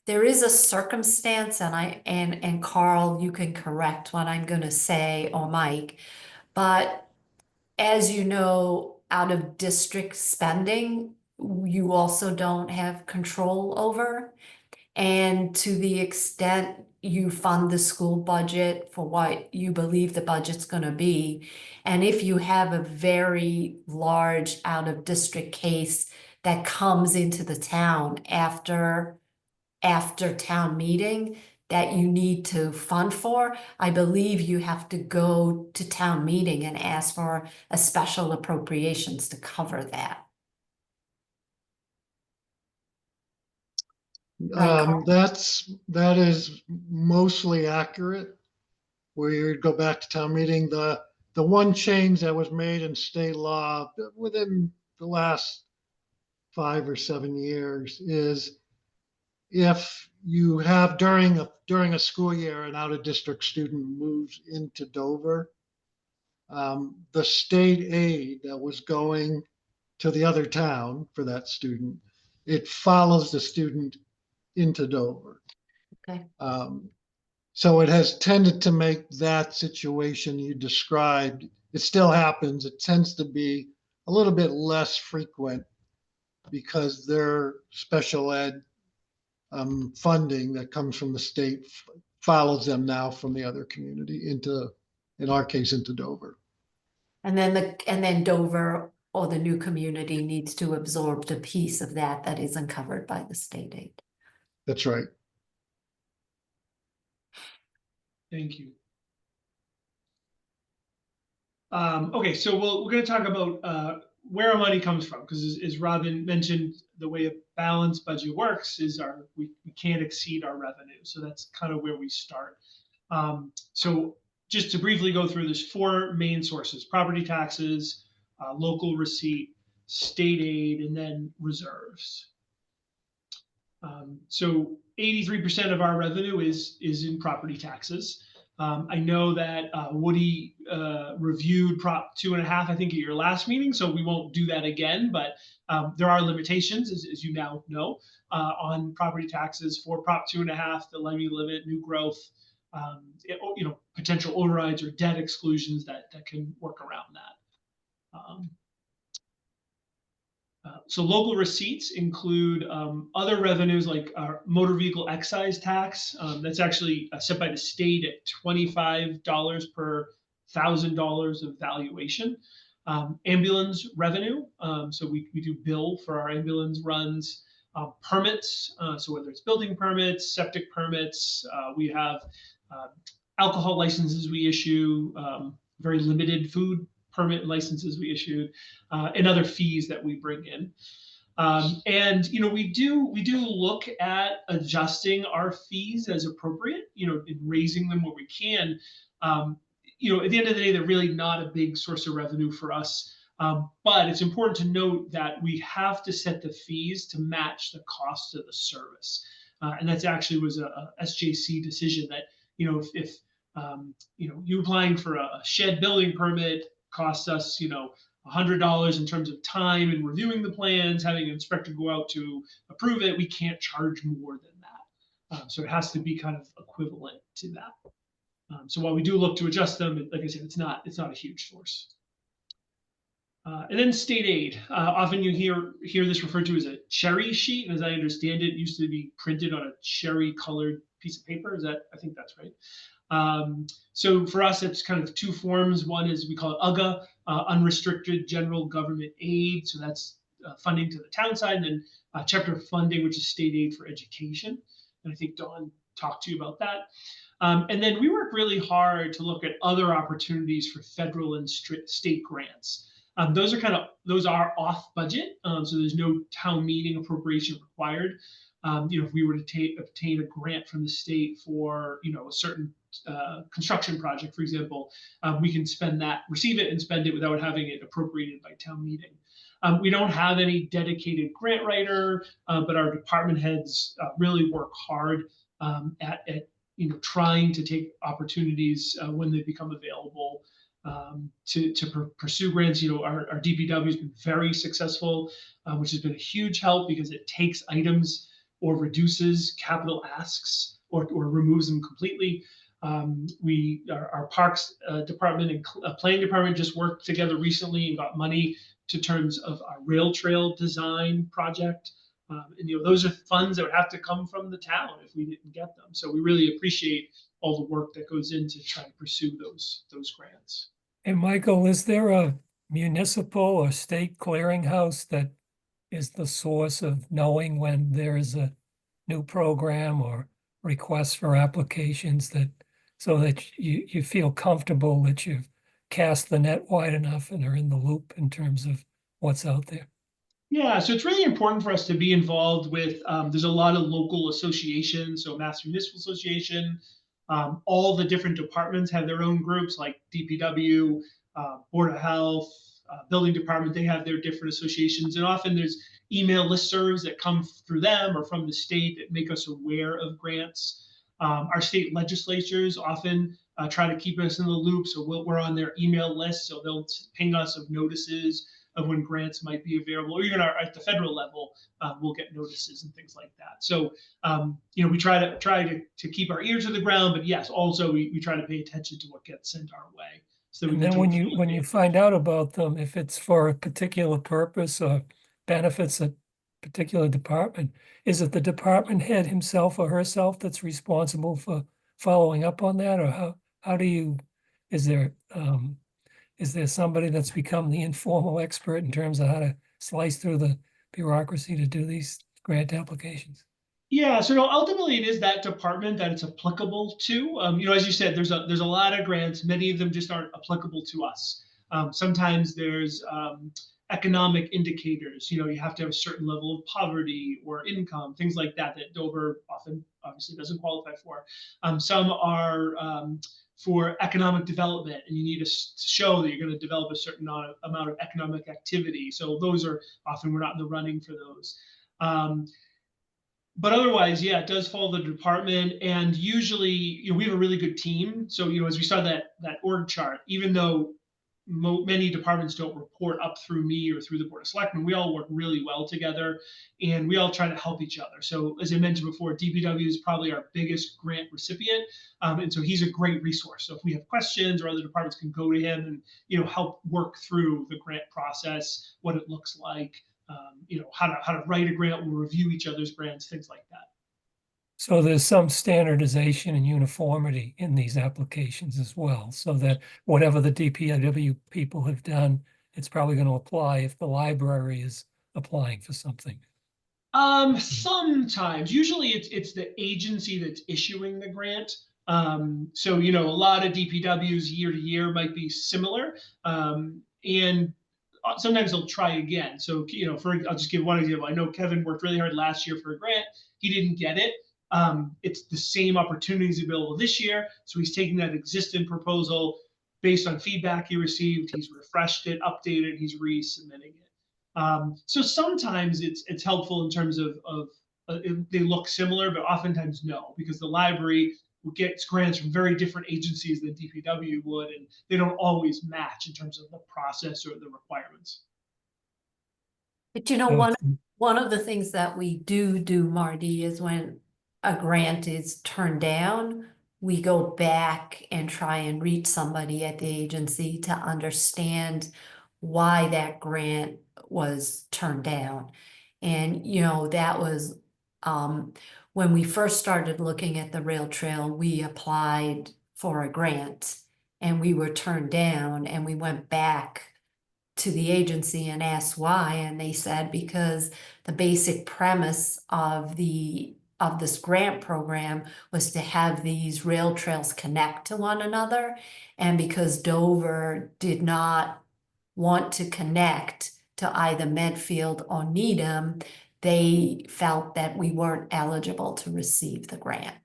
there is a circumstance, and Carl, you can correct what I'm going to say, or Mike, but as you know, out of district spending, you also don't have control over. And to the extent you fund the school budget for what you believe the budget's going to be, and if you have a very large out of district case that comes into the town after town meeting that you need to fund for, I believe you have to go to town meeting and ask for a special appropriations to cover that. That is mostly accurate. Where you go back to town meeting, the the one change that was made in state law within the last 5 or 7 years is if you have during a school year an out of district student moves into Dover, the state aid that was going to the other town for that student, it follows the student into Dover. Okay. So it has tended to make that situation you described, it still happens. It tends to be a little bit less frequent because their special ed funding that comes from the state follows them now from the other community into, in our case, into Dover. And then Dover or the new community needs to absorb the piece of that that isn't covered by the state aid. That's right. Thank you. Okay, so we're going to talk about where our money comes from, because as Robin mentioned, the way a balanced budget works is we can't exceed our revenue. So that's kind of where we start. So just to briefly go through, there's 4 main sources: property taxes, local receipt, state aid, and then reserves. So 83% of our revenue is in property taxes. I know that Woody reviewed Prop 2.5, I think, at your last meeting, so we won't do that again. But there are limitations, as you now know, on property taxes for Prop 2.5, the levy limit, new growth, potential overrides or debt exclusions that can work around that. So local receipts include other revenues like our motor vehicle excise tax. That's actually set by the state at $25 per $1,000 of valuation. Ambulance revenue. So we do bill for our ambulance runs. Permits. So whether it's building permits, septic permits, we have alcohol licenses we issue, very limited food permit licenses we issued, and other fees that we bring in. And we do look at adjusting our fees as appropriate, in raising them where we can. At the end of the day, they're really not a big source of revenue for us. But it's important to note that we have to set the fees to match the cost of the service. And that's actually was a SJC decision that, if you applying for a shed building permit costs us, $100 in terms of time and reviewing the plans, having an inspector go out to approve it, we can't charge more than that. So it has to be kind of equivalent to that. So while we do look to adjust them, like I said, it's not a huge source. And then state aid. Often you hear this referred to as a cherry sheet. And as I understand it, used to be printed on a cherry colored piece of paper. I think that's right. So for us, it's kind of 2 forms. One is, we call it UGA, unrestricted general government aid. So that's funding to the town side, and then chapter funding, which is state aid for education. And I think Dawn talked to you about that. And then we work really hard to look at other opportunities for federal and state grants. Those are off budget, so there's no town meeting appropriation required. If we were to obtain a grant from the state for a certain construction project, for example, we can receive it and spend it without having it appropriated by town meeting. We don't have any dedicated grant writer, but our department heads really work hard at trying to take opportunities when they become available to pursue grants. Our DPW has been very successful, which has been a huge help because it takes items or reduces capital asks or removes them completely. Our Parks Department and Planning Department just worked together recently and got money to terms of our rail trail design project. And those are funds that would have to come from the town if we didn't get them. So we really appreciate all the work that goes into trying to pursue those grants. And Michael, is there a municipal or state clearinghouse that is the source of knowing when there is a new program or request for applications, so that you feel comfortable that you've cast the net wide enough and are in the loop in terms of what's out there? Yeah, so it's really important for us to be involved with, there's a lot of local associations, so Mass Municipal Association, all the different departments have their own groups like DPW, Board of Health, Building Department, they have their different associations. And often there's email listservs that come through them or from the state that make us aware of grants. Our state legislatures often try to keep us in the loop. So we're on their email list. So they'll ping us of notices of when grants might be available, or even at the federal level, we'll get notices and things like that. So, we try to keep our ears to the ground, but yes, also we try to pay attention to what gets sent our way. So And then when you find out about them, if it's for a particular purpose or benefits a particular department, is it the department head himself or herself that's responsible for following up on that? Or how do you, is there somebody that's become the informal expert in terms of how to slice through the bureaucracy to do these grant applications? Yeah, so no, ultimately it is that department that it's applicable to. As you said, there's a lot of grants. Many of them just aren't applicable to us. Sometimes there's economic indicators. You have to have a certain level of poverty or income, things like that Dover often obviously doesn't qualify for. Some are for economic development, and you need to show that you're going to develop a certain amount of economic activity. So those are often, we're not in the running for those. But otherwise, yeah, it does follow the department, and usually, we have a really good team. So, as we saw that org chart, even though many departments don't report up through me or through the Board of Selectmen, we all work really well together, and we all try to help each other. So, as I mentioned before, DPW is probably our biggest grant recipient, and so he's a great resource. So, if we have questions, or other departments can go to him and help work through the grant process, what it looks like. How to write a grant, we'll review each other's grants, things like that. So there's some standardization and uniformity in these applications as well, so that whatever the DPW people have done, it's probably going to apply if the library is applying for something. Sometimes, usually it's the agency that's issuing the grant. So, a lot of DPWs year to year might be similar. And sometimes they'll try again. So, I'll just give one example. I know Kevin worked really hard last year for a grant. He didn't get it. It's the same opportunities available this year. So he's taking that existing proposal based on feedback he received. He's refreshed it, updated, he's resubmitting it. So sometimes it's helpful in terms of they look similar, but oftentimes no, because the library gets grants from very different agencies than DPW would, and they don't always match in terms of the process or the requirements. But one of the things that we do, Marty, is when a grant is turned down, we go back and try and reach somebody at the agency to understand why that grant was turned down. And, that was when we first started looking at the rail trail, we applied for a grant and we were turned down, and we went back to the agency and asked why, and they said because the basic premise of this grant program was to have these rail trails connect to one another, and because Dover did not want to connect to either Medfield or Needham, they felt that we weren't eligible to receive the grant.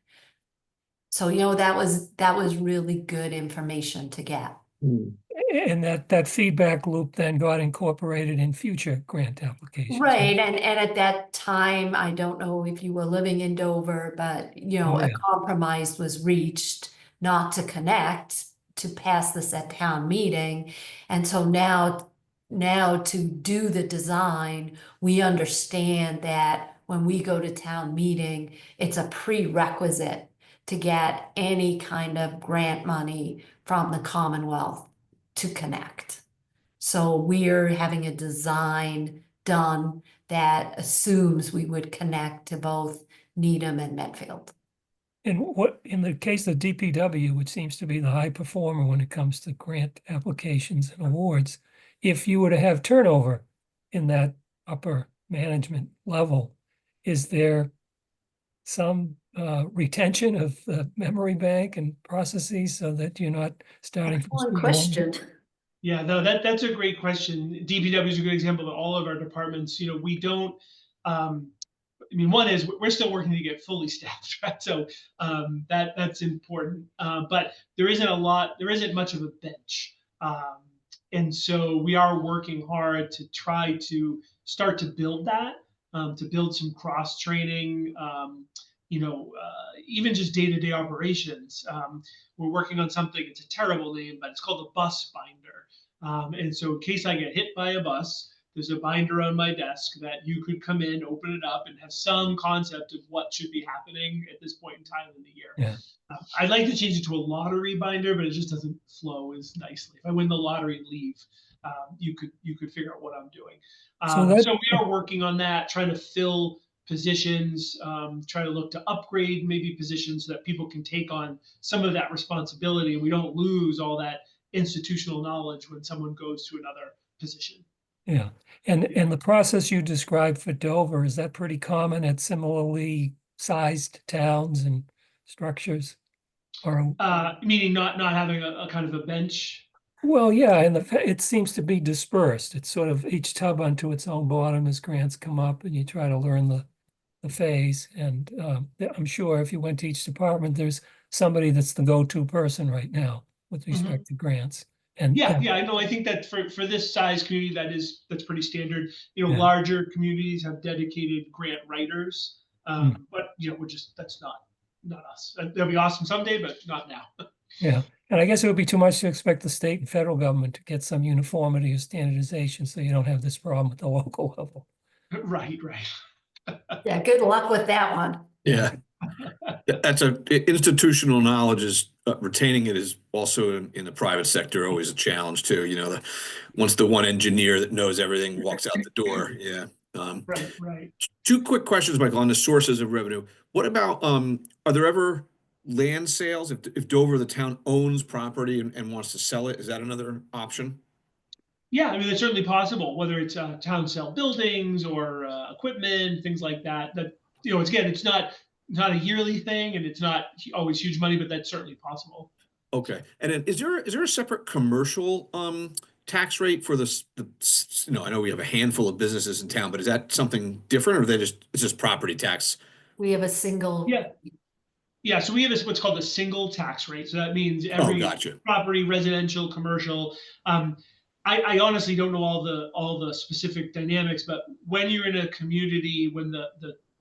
So, that was really good information to get. And that feedback loop then got incorporated in future grant applications. Right, and at that time, I don't know if you were living in Dover, but a compromise was reached not to connect, to pass this at town meeting. And so now to do the design, we understand that when we go to town meeting, it's a prerequisite to get any kind of grant money from the Commonwealth to connect. So we're having a design done that assumes we would connect to both Needham and Medfield. And what, in the case of DPW, which seems to be the high performer when it comes to grant applications and awards, if you were to have turnover in that upper management level, is there some retention of the memory bank and processes so that you're not starting from One square question. Yeah, no, that's a great question. DPW is a good example, but all of our departments, we don't. One is we're still working to get fully staffed, right? So that's important. But there isn't much of a bench. And so we are working hard to try to start to build that, to build some cross training, even just day-to-day operations. We're working on something, it's a terrible name, but it's called a bus binder. And so in case I get hit by a bus, there's a binder on my desk that you could come in, open it up, and have some concept of what should be happening at this point in time in the year. Yeah. I'd like to change it to a lottery binder, but it just doesn't flow as nicely. If I win the lottery and leave, you could figure out what I'm doing. So we are working on that, trying to fill positions, try to look to upgrade maybe positions so that people can take on some of that responsibility, and we don't lose all that institutional knowledge when someone goes to another position. Yeah. And the process you described for Dover, is that pretty common at similarly sized towns and structures? Or Meaning not having a kind of a bench. well, yeah, and it seems to be dispersed. It's sort of each tub unto its own bottom as grants come up, and you try to learn the phase. And I'm sure if you went to each department, there's somebody that's the go-to person right now with respect to grants. And Yeah, I know. I think that for this size community, that's pretty standard. Yeah. Larger communities have dedicated grant writers, but that's not us. That'll be awesome someday, but not now. Yeah, and I guess it would be too much to expect the state and federal government to get some uniformity or standardization, so you don't have this problem at the local level. Right. Yeah, good luck with that one. Yeah. That's institutional knowledge is retaining it is also in the private sector always a challenge too. Once the one engineer that knows everything walks out the door. Yeah. Right. Two quick questions, Michael, on the sources of revenue. What about are there ever land sales if Dover, the town, owns property and wants to sell it? Is that another option? Yeah, I mean, it's certainly possible, whether it's town sell buildings or equipment, things like that. That it's not a yearly thing, and it's not always huge money, but that's certainly possible. Okay, and then is there a separate commercial tax rate for this? I know we have a handful of businesses in town, but is that something different, or it's just property tax? We have a single. Yeah. So we have what's called a single tax rate. So that means every Gotcha. property, residential, commercial. I honestly don't know all the specific dynamics, but when you're in a community, when the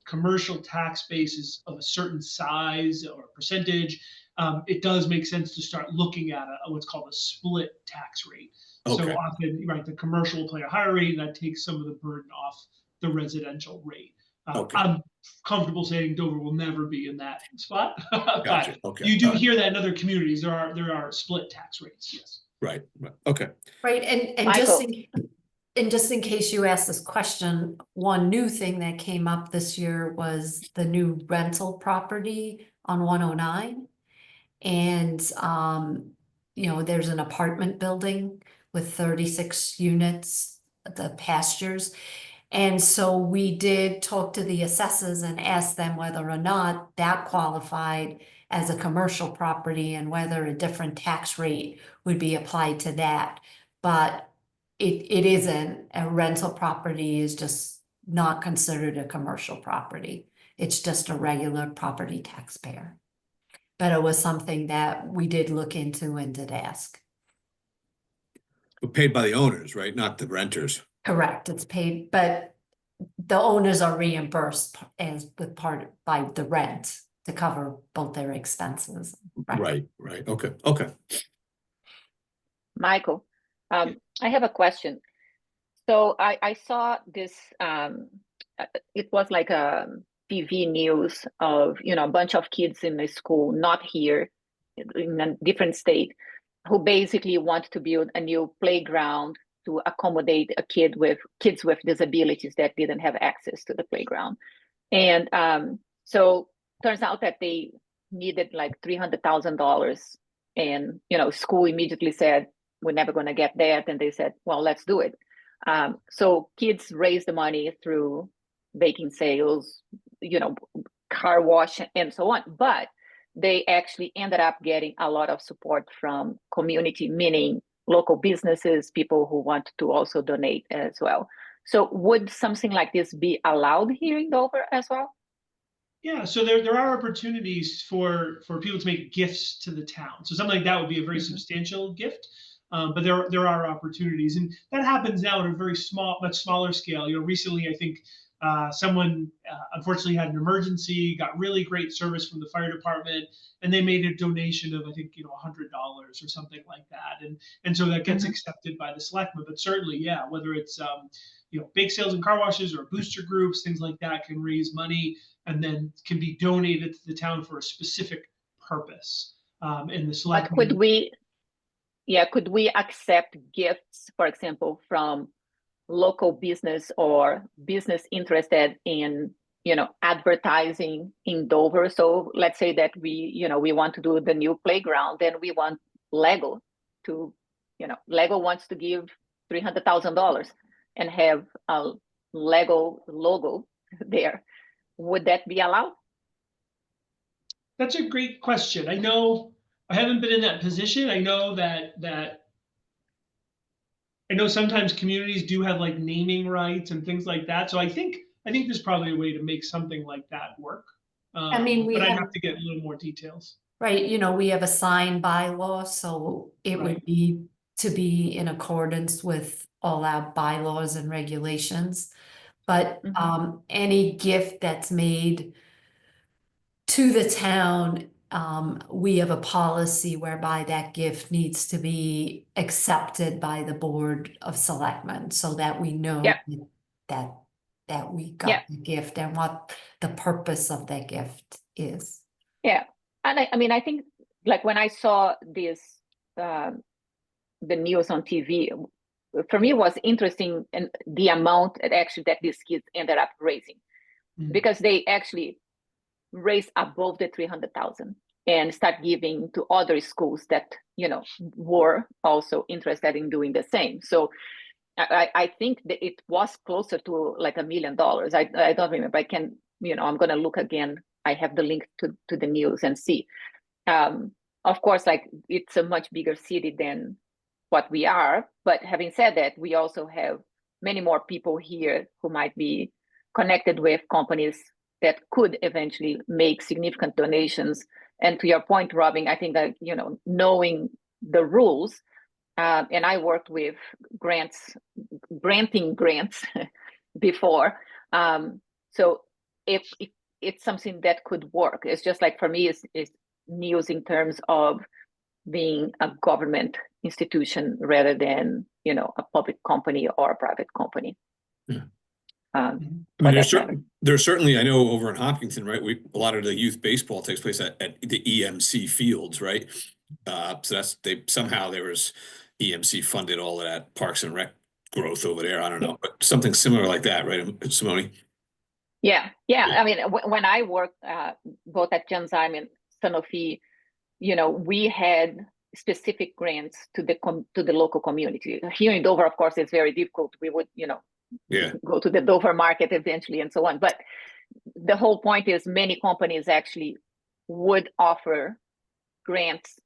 commercial tax base is of a certain size or percentage, it does make sense to start looking at what's called a split tax rate. Okay. So often, right, the commercial will play a higher rate, and that takes some of the burden off the residential rate. Okay. I'm comfortable saying Dover will never be in that spot. Gotcha. But Okay. you do hear that in other communities. There are split tax rates. Yes. Right. Okay. Right. And just in case you asked this question, one new thing that came up this year was the new rental property on 109. And there's an apartment building with 36 units, the pastures. And so we did talk to the assessors and ask them whether or not that qualified as a commercial property and whether a different tax rate would be applied to that. But it isn't. A rental property is just not considered a commercial property. It's just a regular property taxpayer. But it was something that we did look into and did ask. But paid by the owners, right? Not the renters. Correct, it's paid, but the owners are reimbursed by the rent to cover both their expenses. Right. Okay. Michael, I have a question. So I saw this, it was like a TV news of, a bunch of kids in the school, not here, in a different state, who basically want to build a new playground to accommodate kids with disabilities that didn't have access to the playground. And so turns out that they needed like $300,000, and school immediately said, we're never going to get that. And they said, well, let's do it. So kids raised the money through baking sales, car wash and so on, but they actually ended up getting a lot of support from community, meaning local businesses, people who want to also donate as well. So would something like this be allowed here in Dover as well? Yeah, so there are opportunities for people to make gifts to the town. So something like that would be a very substantial gift. But there are opportunities, and that happens now at a very much smaller scale. Recently, I think someone unfortunately had an emergency, got really great service from the fire department, and they made a donation of, I think, $100 or something like that, and so that gets accepted by the selectmen. But certainly, yeah, whether it's bake sales and car washes or booster groups, things like that can raise money and then can be donated to the town for a specific purpose. And the But selectmen. could we accept gifts, for example, from local business or business interested in advertising in Dover? So let's say that we want to do the new playground, and we want Lego to Lego wants to give $300,000 and have a Lego logo there. Would that be allowed? That's a great question. I know I haven't been in that position. I know that I know sometimes communities do have like naming rights and things like that. So I think there's probably a way to make something like that work. I mean, but I'd have to get a little more details. Right, we have a sign bylaw, so it would be to be in accordance with all our bylaws and regulations. But any gift that's made to the town, we have a policy whereby that gift needs to be accepted by the Board of Selectmen, so that we know that we got the gift and what the purpose of that gift is. Yeah. And I think, like, when I saw this, the news on TV, for me, it was interesting, and the amount that these kids ended up raising, because they actually raised above the 300,000 and start giving to other schools that were also interested in doing the same. So I think that it was closer to like $1 million. I don't remember. I can I'm gonna look again. I have the link to the news and see. Of course, like, it's a much bigger city than what we are. But having said that, we also have many more people here who might be connected with companies that could eventually make significant donations. And to your point, Robin, I think that, knowing the rules, and I worked with granting grants before. So if it's something that could work. It's just like, for me, it's news in terms of being a government institution rather than a public company or a private company. I mean, there's certainly, I know over in Hopkinton, right, a lot of the youth baseball takes place at the EMC fields, right? So somehow there was EMC funded all of that Parks and Rec growth over there. I don't know, but something similar like that, right, Simone? Yeah. I mean, when I worked both at Genzyme and Sanofi, we had specific grants to the local community. Here in Dover, of course, it's very difficult. We would, go to the Dover market eventually and so on. But the whole point is, many companies actually would offer grants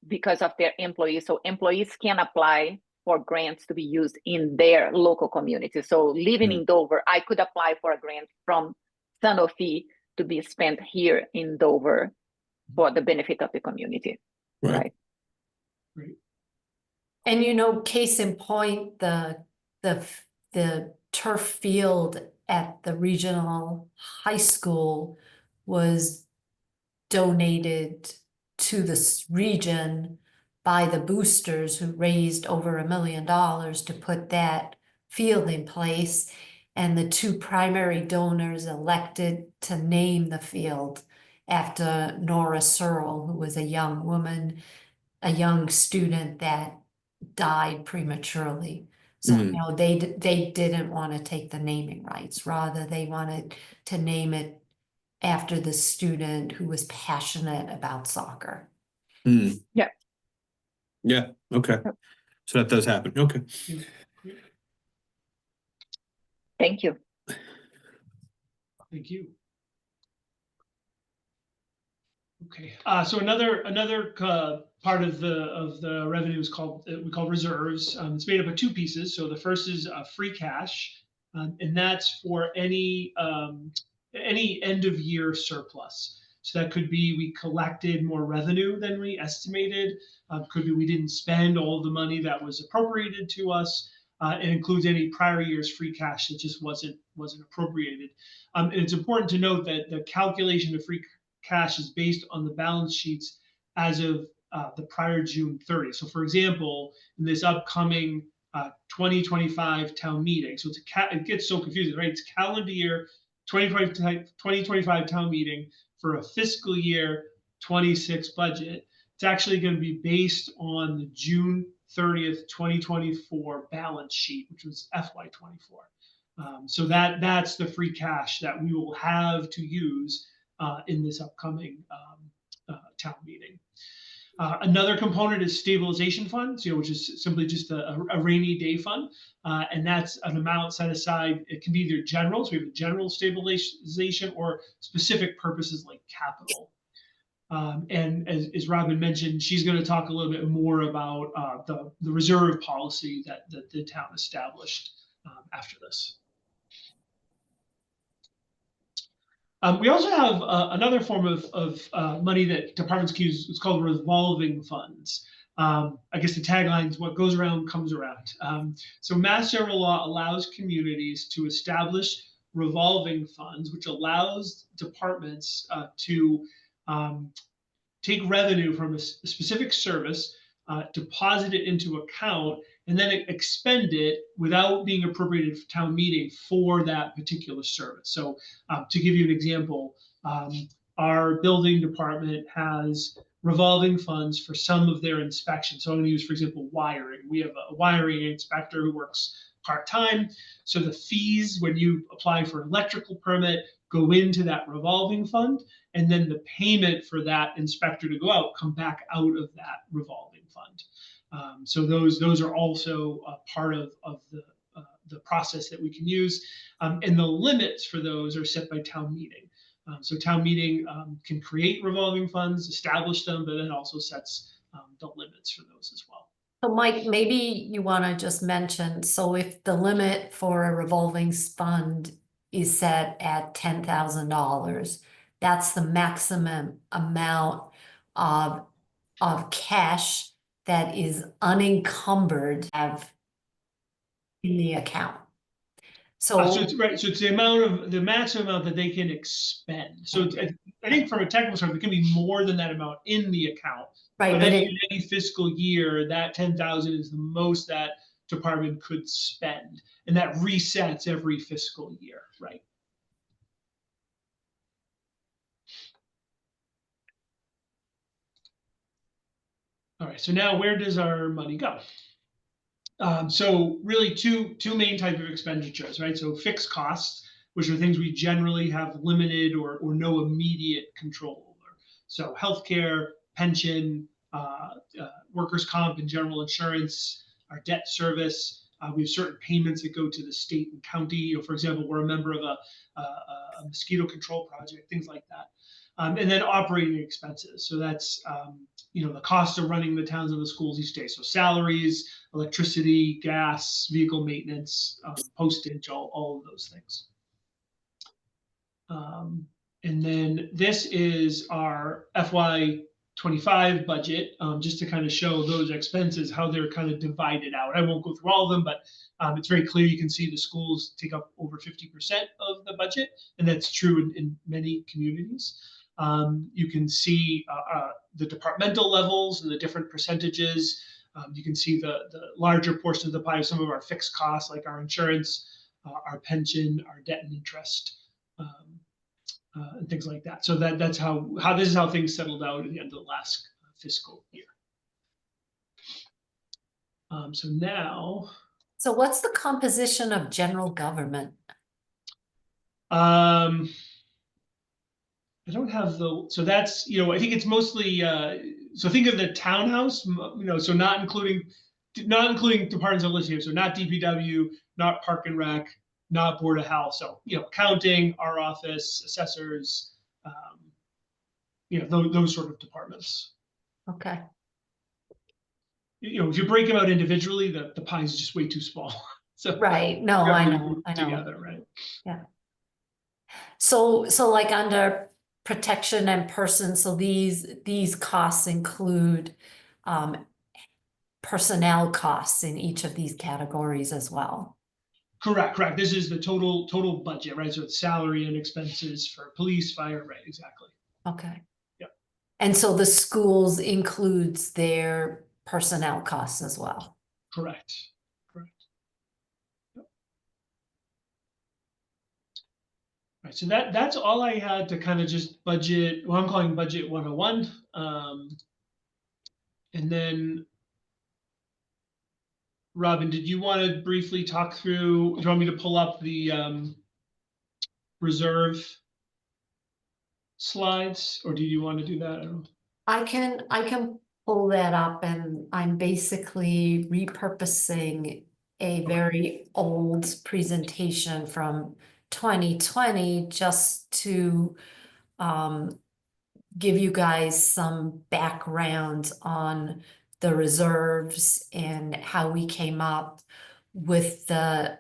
because of their employees. So employees can apply for grants to be used in their local community. So living in Dover, I could apply for a grant from Sanofi to be spent here in Dover for the benefit of the community. Right. And case in point, the turf field at the regional high school was donated to this region by the boosters, who raised over $1 million to put that field in place. And the two primary donors elected to name the field after Nora Searle, who was a young woman, a young student that died prematurely. So they didn't want to take the naming rights. Rather, they wanted to name it after the student who was passionate about soccer. Yeah. Okay. So that does happen. Okay. Thank you. Thank you. Okay. So another part of the revenue is called, we call reserves. It's made up of two pieces. So the first is free cash, and that's for any end of year surplus. So that could be we collected more revenue than we estimated. Could be we didn't spend all the money that was appropriated to us. It includes any prior year's free cash that just wasn't appropriated. And it's important to note that the calculation of free cash is based on the balance sheets as of the prior June 30th. So for example, in this upcoming 2025 town meeting, so it gets so confusing, right? It's calendar year 2025 town meeting for a fiscal year 26 budget. It's actually going to be based on the June 30th, 2024 balance sheet, which was FY24. So that's the free cash that we will have to use in this upcoming town meeting. Another component is stabilization funds, which is simply just a rainy day fund, and that's an amount set aside. It can be either general, so we have a general stabilization, or specific purposes like capital. And as Robin mentioned, she's going to talk a little bit more about the reserve policy that the town established after this. We also have another form of money that departments can use. It's called revolving funds. I guess the tagline is "What goes around comes around." So Mass General Law allows communities to establish revolving funds, which allows departments to take revenue from a specific service, deposit it into account, and then expend it without being appropriated for town meeting for that particular service. So to give you an example, our building department has revolving funds for some of their inspections. So I'm going to use, for example, wiring. We have a wiring inspector who works part-time. So the fees when you apply for an electrical permit go into that revolving fund, and then the payment for that inspector to go out come back out of that revolving fund. So those are also a part of the process that we can use, and the limits for those are set by town meeting. So town meeting can create revolving funds, establish them, but then also sets the limits for those as well. So Mike, maybe you want to just mention, so if the limit for a revolving fund is set at $10,000, that's the maximum amount of cash that is unencumbered have in the account. So it's right. So it's the maximum amount that they can expend. So I think from a technical standpoint, it can be more than that amount in the account. right, But but in any fiscal year, that 10,000 is the most that department could spend, and that resets every fiscal year, right? All right. So now, where does our money go? So really two main types of expenditures, right? So fixed costs, which are things we generally have limited or no immediate control over. So healthcare, pension, workers' comp and general insurance, our debt service. We have certain payments that go to the state and county. For example, we're a member of a mosquito control project, things like that. And then operating expenses. So that's the cost of running the towns and the schools each day. So salaries, electricity, gas, vehicle maintenance, postage, all of those things. And then this is our FY25 budget, just to kind of show those expenses, how they're kind of divided out. I won't go through all of them, but it's very clear. You can see the schools take up over 50% of the budget, and that's true in many communities. You can see the departmental levels and the different percentages. You can see the larger portion of the pie, some of our fixed costs, like our insurance, our pension, our debt and interest, and things like that. So that's how this is how things settled out at the end of the last fiscal year. So now. So what's the composition of general government? I don't have so that's, I think it's mostly, so think of the townhouse, so not including departments of listed here. So not DPW, not Park and Rec, not Board of Health. So, accounting, our office, assessors, those sort of departments. Okay. If you break them out individually, the pie is just way too small. So right. No, I know. Together, right? Yeah. So like under protection and person, so these costs include personnel costs in each of these categories as well. Correct, correct. This is the total budget, right? So it's salary and expenses for police, fire, right? Exactly. Okay. Yep. And so the schools includes their personnel costs as well. Correct. Correct. Yep. Right. So that's all I had to kind of just budget. Well, I'm calling budget 101. And then, Robin, did you want to briefly talk through? Do you want me to pull up the reserve slides, or do you want to do that? I don't know. I can pull that up, and I'm basically repurposing a very old presentation from 2020 just to give you guys some background on the reserves and how we came up with the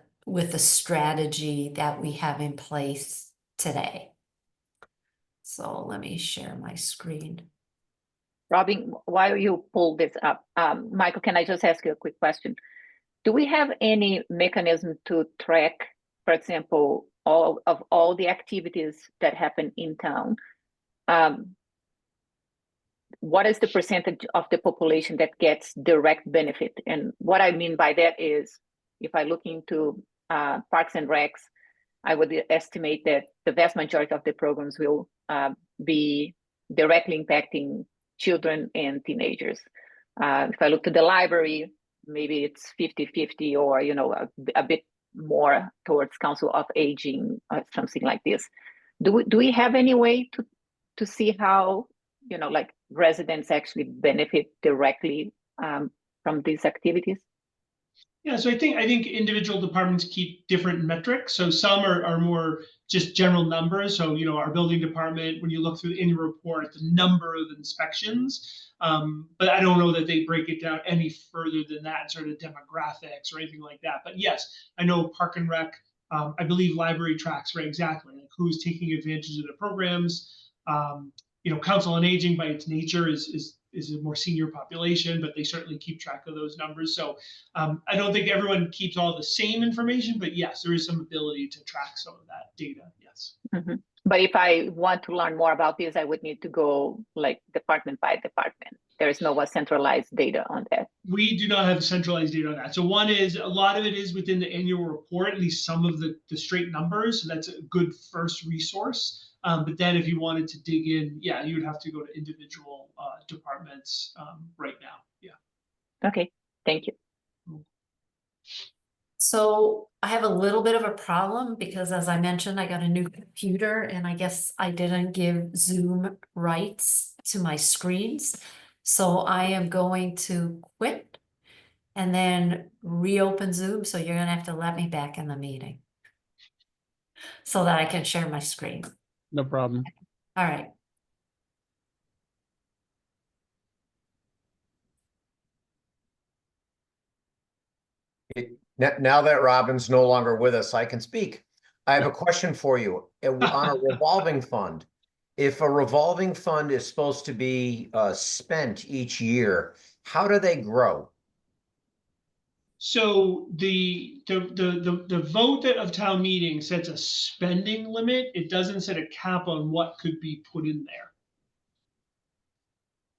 strategy that we have in place today. So let me share my screen. Robin, while you pull this up, Michael, can I just ask you a quick question? Do we have any mechanism to track, for example, all the activities that happen in town? What is the percentage of the population that gets direct benefit? And what I mean by that is, if I look into Parks and Recs, I would estimate that the vast majority of the programs will be directly impacting children and teenagers. If I look to the library, maybe it's 50-50, or a bit more towards Council of Aging, or something like this. Do we have any way to see how like residents actually benefit directly from these activities? Yeah, so I think individual departments keep different metrics. So some are more just general numbers. So our building department, when you look through the annual report, the number of inspections. But I don't know that they break it down any further than that, sort of demographics or anything like that. But yes, I know Park and Rec. I believe library tracks, right? Exactly, like who's taking advantage of the programs. Council on Aging by its nature is a more senior population, but they certainly keep track of those numbers. So I don't think everyone keeps all the same information, but yes, there is some ability to track some of that data. Yes. Mm-hmm. But if I want to learn more about this, I would need to go like department by department. There is no centralized data on that. We do not have centralized data on that. So one is, a lot of it is within the annual report, at least some of the straight numbers. So that's a good first resource. But then if you wanted to dig in, yeah, you would have to go to individual departments right now. Yeah. Okay, thank you. So I have a little bit of a problem because, as I mentioned, I got a new computer and I guess I didn't give Zoom rights to my screens. So I am going to quit and then reopen Zoom. So you're gonna have to let me back in the meeting so that I can share my screen. No problem. All right. Now that Robin's no longer with us, I can speak. I have a question for you. On a revolving fund, if a revolving fund is supposed to be spent each year, how do they grow? So the vote of town meeting sets a spending limit. It doesn't set a cap on what could be put in there.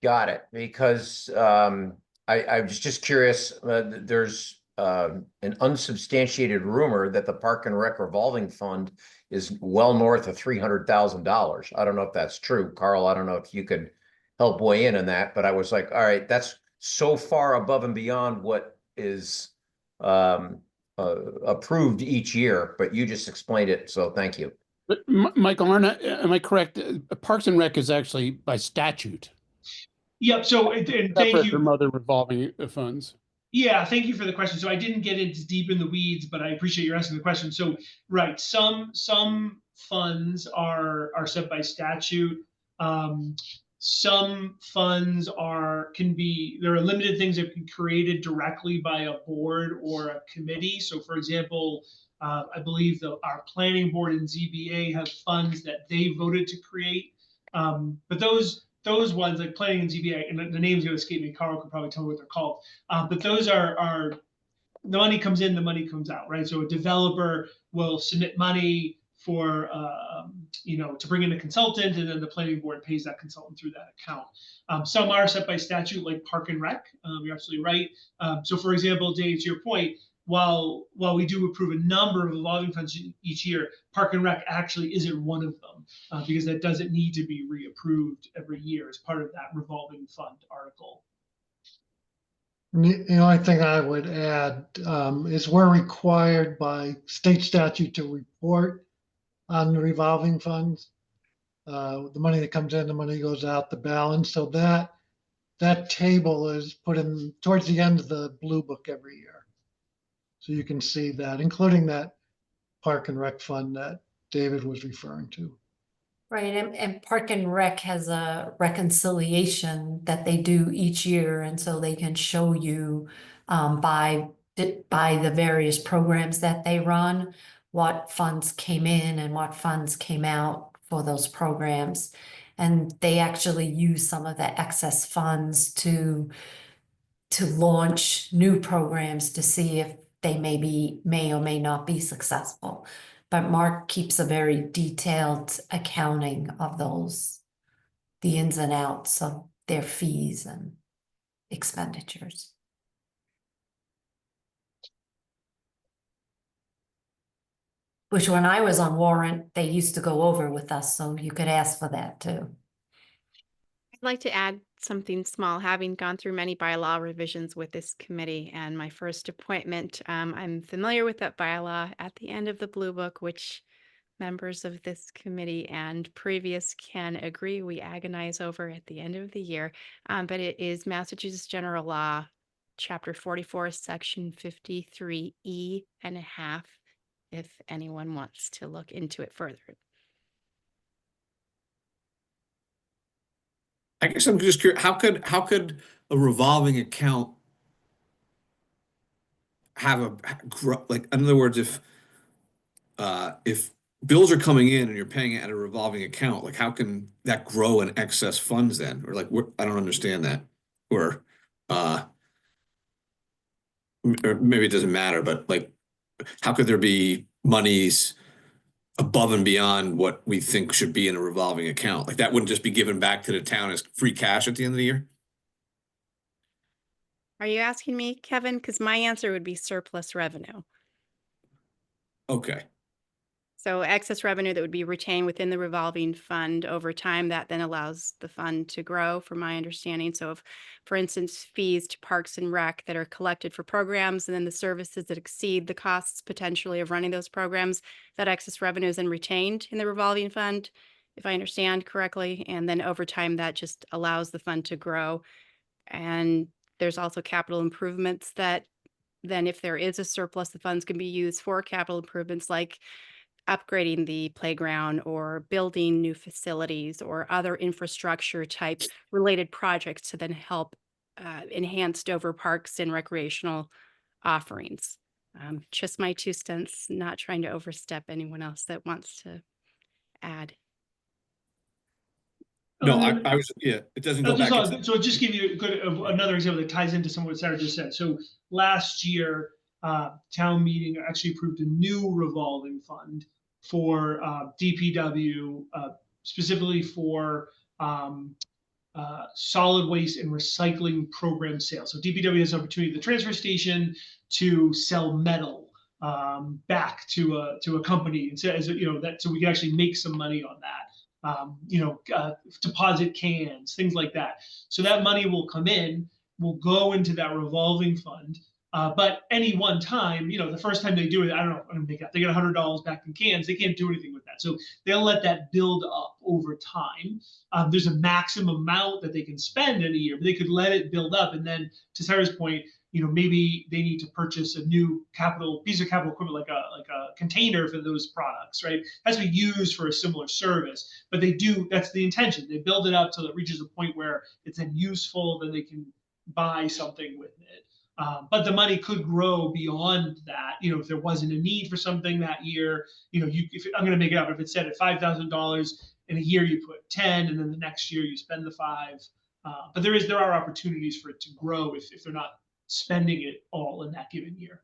Got it. Because I was just curious. There's an unsubstantiated rumor that the Park and Rec revolving fund is well north of $300,000. I don't know if that's true, Carl. I don't know if you could help weigh in on that, but I was like, all right, that's so far above and beyond what is approved each year. But you just explained it, so thank you. But Michael, am I correct? Parks and Rec is actually by statute. Yep. So and thank Separate you from other revolving funds. Yeah, thank you for the question. So I didn't get into deep in the weeds, but I appreciate you asking the question. So right, some funds are set by statute. Some funds there are limited things that can be created directly by a board or a committee. So for example, I believe our planning board and ZBA have funds that they voted to create. But those ones like planning and ZBA, and the name's going to escape me. Carl could probably tell me what they're called. But those are the money comes in, the money comes out, right? So a developer will submit money for, to bring in a consultant, and then the planning board pays that consultant through that account. Some are set by statute, like Park and Rec. You're absolutely right. So, for example, Dave, to your point, while we do approve a number of revolving funds each year, Park and Rec actually isn't one of them, because that doesn't need to be reapproved every year as part of that revolving fund article. The only thing I would add is we're required by state statute to report on the revolving funds. The money that comes in, the money goes out, the balance. So that table is put in towards the end of the blue book every year. So you can see that, including that Park and Rec fund that David was referring to. Right, and Park and Rec has a reconciliation that they do each year, and so they can show you by the various programs that they run, what funds came in and what funds came out for those programs. And they actually use some of the excess funds to launch new programs to see if they may or may not be successful. But Mark keeps a very detailed accounting of those, the ins and outs of their fees and expenditures. Which when I was on Warrant, they used to go over with us, so you could ask for that too. I'd like to add something small, having gone through many bylaw revisions with this committee and my first appointment. I'm familiar with that bylaw at the end of the Blue Book, which members of this committee and previous can agree we agonize over at the end of the year. But it is Massachusetts General Law, Chapter 44, Section 53E and a half, if anyone wants to look into it further. I guess I'm just curious, how could a revolving account have like, in other words, if bills are coming in and you're paying it at a revolving account, like how can that grow in excess funds then? Or like, I don't understand that. Or maybe it doesn't matter, but like, how could there be monies above and beyond what we think should be in a revolving account? Like that wouldn't just be given back to the town as free cash at the end of the year? Are you asking me, Kevin? Because my answer would be surplus revenue. Okay. So excess revenue that would be retained within the revolving fund over time, that then allows the fund to grow, from my understanding. So if, for instance, fees to Parks and Rec that are collected for programs and then the services that exceed the costs potentially of running those programs, that excess revenue is then retained in the revolving fund, if I understand correctly. And then over time, that just allows the fund to grow. And there's also capital improvements that then, if there is a surplus, the funds can be used for capital improvements like upgrading the playground or building new facilities or other infrastructure type related projects to then help enhance Dover parks and recreational offerings. Just my 2 cents, not trying to overstep anyone else that wants to add. No, I was, yeah, it doesn't go back. So just give you another example that ties into some of what Sarah just said. So last year, town meeting actually approved a new revolving fund for DPW, specifically for solid waste and recycling program sales. So DPW has an opportunity at the transfer station to sell metal back to a company, and so, so we can actually make some money on that. Deposit cans, things like that. So that money will come in, will go into that revolving fund. But any one time, the first time they do it, I don't know, I'm gonna make up, they get $100 back in cans, they can't do anything with that. So they'll let that build up over time. There's a maximum amount that they can spend in a year, but they could let it build up. And then to Sarah's point, maybe they need to purchase a new piece of capital equipment, like a container for those products, right? It has to be used for a similar service, but that's the intention. They build it up till it reaches a point where it's then useful, then they can buy something with it. But the money could grow beyond that. If there wasn't a need for something that year, I'm going to make it up. If it said at $5,000 in a year you put 10, and then the next year you spend the 5. But there are opportunities for it to grow if they're not spending it all in that given year.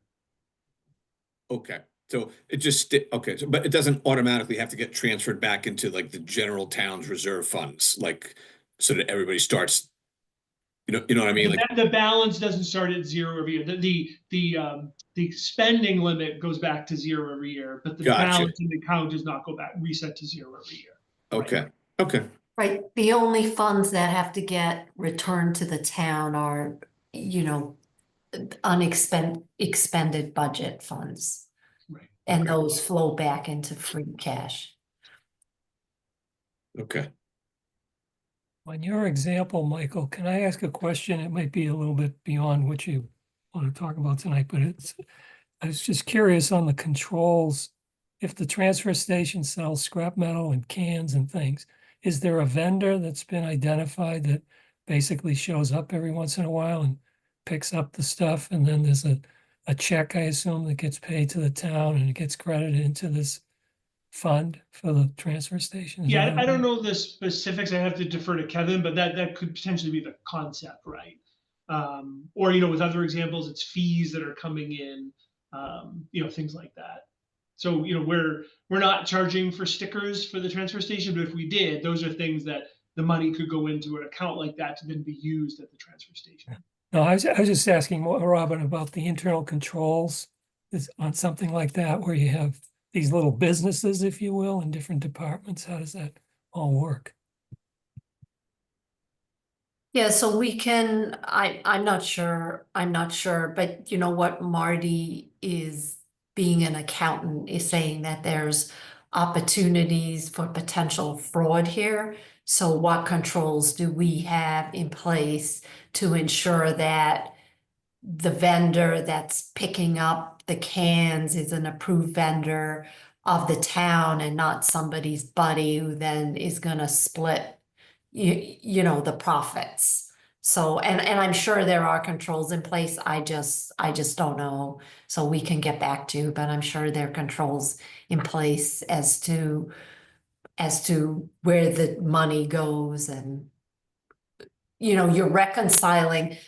Okay, so it just, okay, so, but it doesn't automatically have to get transferred back into like the general town's reserve funds, like, so that everybody starts, you know what I mean? Like, The balance doesn't start at 0 every year. The spending limit goes back to 0 every year, but the Gotcha. balance in the account does not go back, reset to 0 every year. okay, okay, Right, the only funds that have to get returned to the town are, you know, expended budget funds. Right. And Okay. those flow back into free cash. okay. On your example, Michael, can I ask a question? It might be a little bit beyond what you want to talk about tonight, but I was just curious on the controls. If the transfer station sells scrap metal and cans and things, is there a vendor that's been identified that basically shows up every once in a while and picks up the stuff? And then there's a check, I assume, that gets paid to the town and it gets credited into this fund for the transfer station? Is Yeah, that I don't know the specifics. I have to defer to Kevin, but that could potentially be the concept, right? Or, with other examples, it's fees that are coming in, things like that. So, we're not charging for stickers for the transfer station, but if we did, those are things that the money could go into an account like that to then be used at the transfer station. No, I was just asking Robin about the internal controls on something like that, where you have these little businesses, if you will, in different departments. How does that all work? Yeah, so we can, I'm not sure, but you know what Marty is, being an accountant, is saying that there's opportunities for potential fraud here. So what controls do we have in place to ensure that the vendor that's picking up the cans is an approved vendor of the town and not somebody's buddy who then is gonna split the profits. So, and I'm sure there are controls in place. I just don't know. So we can get back to you, but I'm sure there are controls in place as to where the money goes, and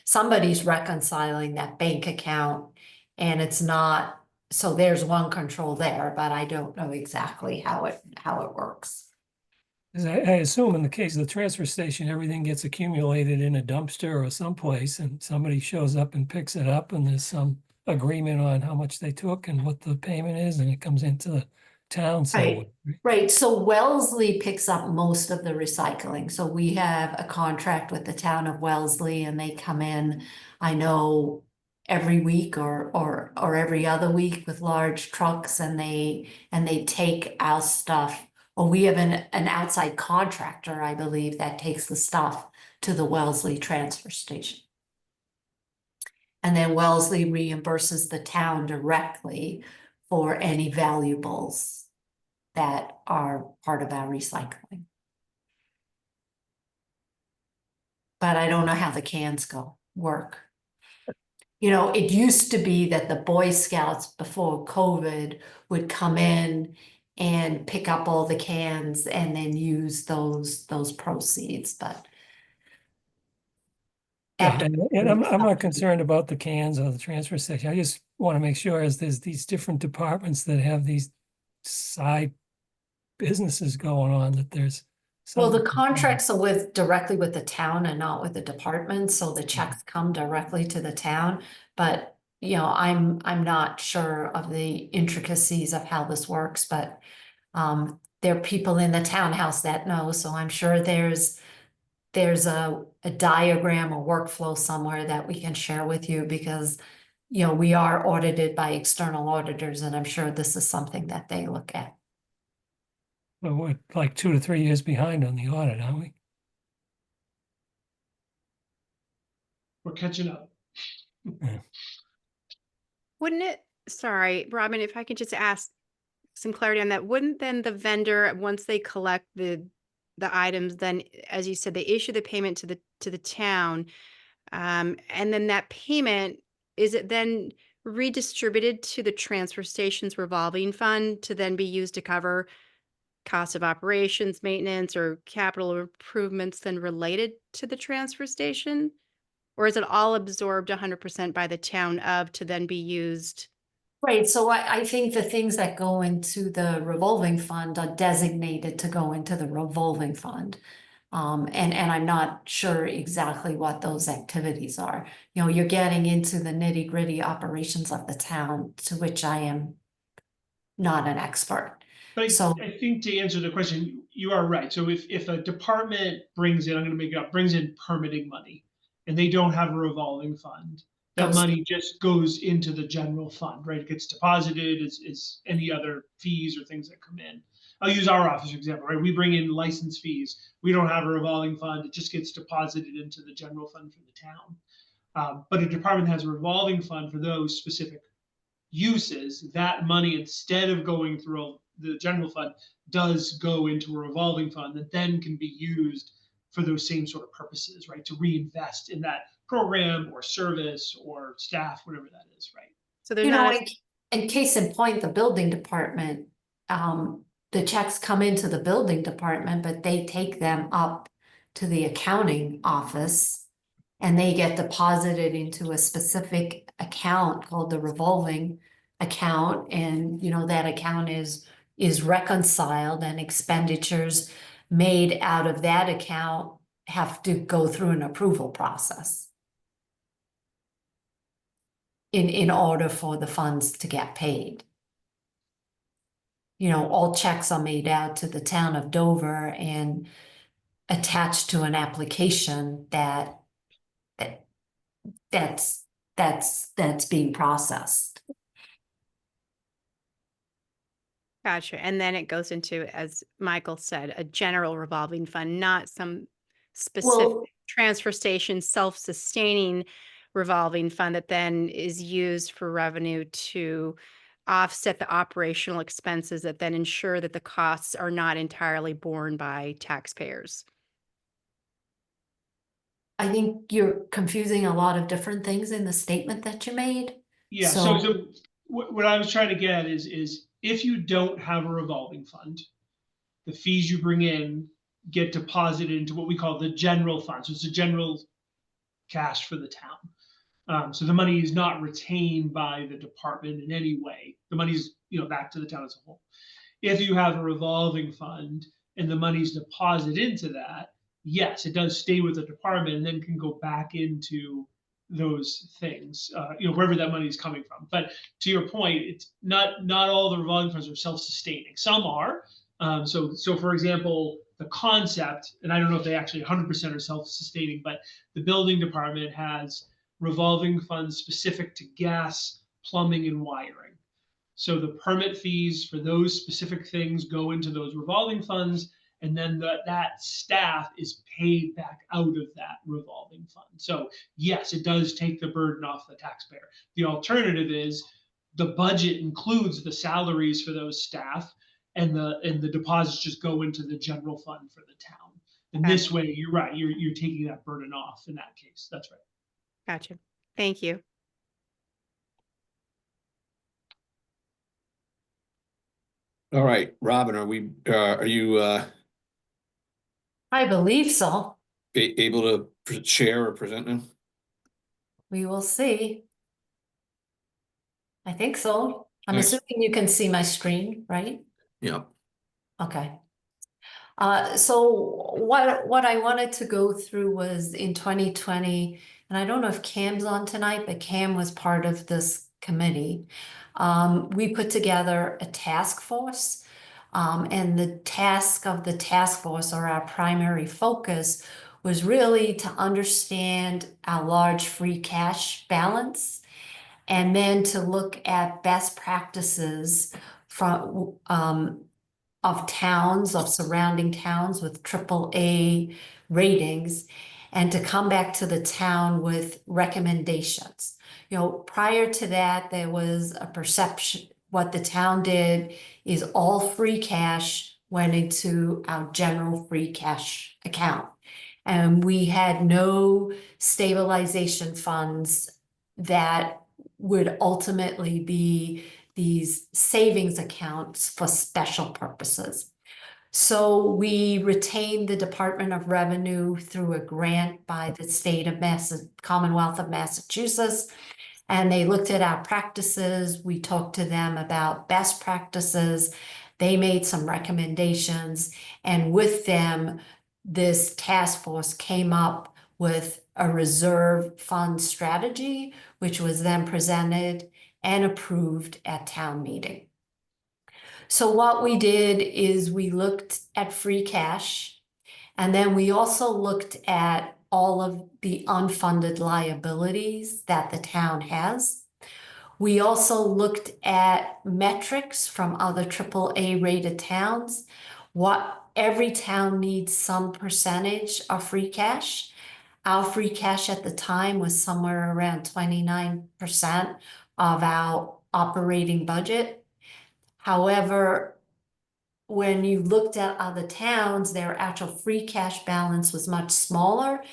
somebody's reconciling that bank account, and it's not, so there's one control there, but I don't know exactly how it works. 'Cause I assume in the case of the transfer station, everything gets accumulated in a dumpster or someplace, and somebody shows up and picks it up, and there's some agreement on how much they took and what the payment is, and it comes into the town somewhere. Right, so Wellesley picks up most of the recycling, so we have a contract with the town of Wellesley, and they come in, I know, every week or every other week with large trucks, and they take our stuff. Or we have an outside contractor, I believe, that takes the stuff to the Wellesley transfer station. And then Wellesley reimburses the town directly for any valuables that are part of our recycling. But I don't know how the cans work. It used to be that the Boy Scouts before COVID would come in and pick up all the cans and then use those proceeds, but. Yeah, and I'm not concerned about the cans or the transfer station. I just want to make sure, as there's these different departments that have these side businesses going on, that there's. Well, the contracts are directly with the town and not with the department, so the checks come directly to the town. But, I'm not sure of the intricacies of how this works, but there are people in the townhouse that know, so I'm sure there's a diagram or workflow somewhere that we can share with you, because we are audited by external auditors, and I'm sure this is something that they look at. Well, we're like 2 to 3 years behind on the audit, aren't we? We're catching up. Wouldn't it, sorry, Robin, if I could just ask some clarity on that, wouldn't then the vendor, once they collect the items, then, as you said, they issue the payment to the town, and then that payment, is it then redistributed to the transfer station's revolving fund to then be used to cover cost of operations, maintenance, or capital improvements then related to the transfer station? Or is it all absorbed 100% by the town of to then be used? Right, so I think the things that go into the revolving fund are designated to go into the revolving fund. And I'm not sure exactly what those activities are. You know, you're getting into the nitty gritty operations of the town, to which I am not an expert. But So- I think to answer the question, you are right. So if a department brings in, I'm gonna make it up, brings in permitting money and they don't have a revolving fund, that Goes- money just goes into the general fund, right? It gets deposited as any other fees or things that come in. I'll use our office for example, right? We bring in license fees. We don't have a revolving fund. It just gets deposited into the general fund for the town. But a department has a revolving fund for those specific uses. That money, instead of going through the general fund, does go into a revolving fund that then can be used for those same sort of purposes, right? To reinvest in that program or service or staff, whatever that is, right? So they're You know, not, in case in point, the building department, the checks come into the building department, but they take them up to the accounting office. And they get deposited into a specific account called the revolving account. And, you know, that account is reconciled, and expenditures made out of that account have to go through an approval process in order for the funds to get paid. You know, all checks are made out to the town of Dover and attached to an application that's being processed. gotcha. And then it goes into, as Michael said, a general revolving fund, not some specific Well- transfer station self-sustaining revolving fund that then is used for revenue to offset the operational expenses that then ensure that the costs are not entirely borne by taxpayers. I think you're confusing a lot of different things in the statement that you made. Yeah, So- so what I was trying to get at is if you don't have a revolving fund, the fees you bring in get deposited into what we call the general fund. So it's a general cash for the town. So the money is not retained by the department in any way. The money's, back to the town as a whole. If you have a revolving fund and the money's deposited into that, yes, it does stay with the department and then can go back into those things, wherever that money is coming from. But to your point, it's not all the revolving funds are self-sustaining. Some are. So for example, the concept, and I don't know if they actually 100% are self-sustaining, but the building department has revolving funds specific to gas, plumbing, and wiring. So the permit fees for those specific things go into those revolving funds, and then that staff is paid back out of that revolving fund. So yes, it does take the burden off the taxpayer. The alternative is the budget includes the salaries for those staff, and the deposits just go into the general fund for the town. And this way, you're right, you're taking that burden off in that case. That's right. Gotcha. Thank you. All right, Robin, are you I believe so. able to share or present now? We will see. I think so. I'm Thanks. assuming you can see my screen, right? Yeah. Okay. So what I wanted to go through was in 2020, and I don't know if Cam's on tonight, but Cam was part of this committee. We put together a task force, and the task of the task force, or our primary focus, was really to understand our large free cash balance, and then to look at best practices from of surrounding towns with AAA ratings, and to come back to the town with recommendations. Prior to that, there was a perception, what the town did is all free cash went into our general free cash account. And we had no stabilization funds that would ultimately be these savings accounts for special purposes. So we retained the Department of Revenue through a grant by the state of Commonwealth of Massachusetts. And they looked at our practices. We talked to them about best practices. They made some recommendations. And with them, this task force came up with a reserve fund strategy, which was then presented and approved at town meeting. So what we did is we looked at free cash, and then we also looked at all of the unfunded liabilities that the town has. We also looked at metrics from other AAA rated towns. What every town needs some percentage of free cash. Our free cash at the time was somewhere around 29% of our operating budget. However, when you looked at other towns, their actual free cash balance was much smaller.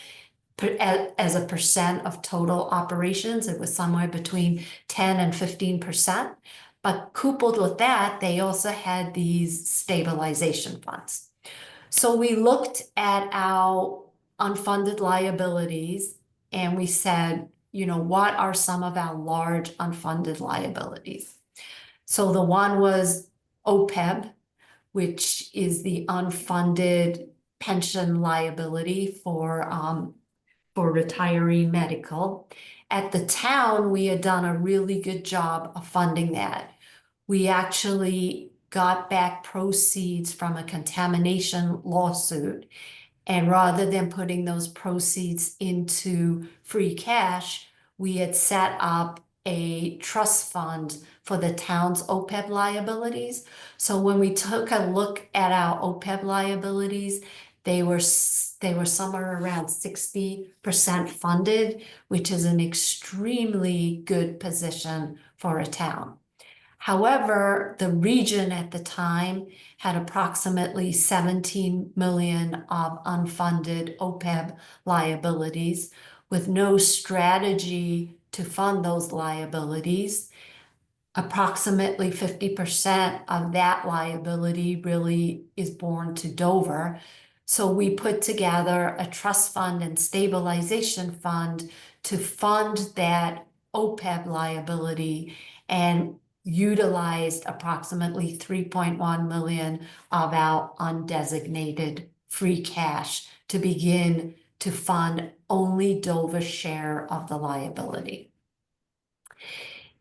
As a percent of total operations, it was somewhere between 10 and 15%. But coupled with that, they also had these stabilization funds. So we looked at our unfunded liabilities and we said, you know, what are some of our large unfunded liabilities? So the one was OPEB, which is the unfunded pension liability for retiree medical. At the town, we had done a really good job of funding that. We actually got back proceeds from a contamination lawsuit. And rather than putting those proceeds into free cash, we had set up a trust fund for the town's OPEB liabilities. So when we took a look at our OPEB liabilities, they were somewhere around 60% funded, which is an extremely good position for a town. However, the region at the time had approximately 17 million of unfunded OPEB liabilities with no strategy to fund those liabilities. Approximately 50% of that liability really is borne to Dover. So we put together a trust fund and stabilization fund to fund that OPEB liability and utilized approximately 3.1 million of our undesignated free cash to begin to fund only Dover's share of the liability.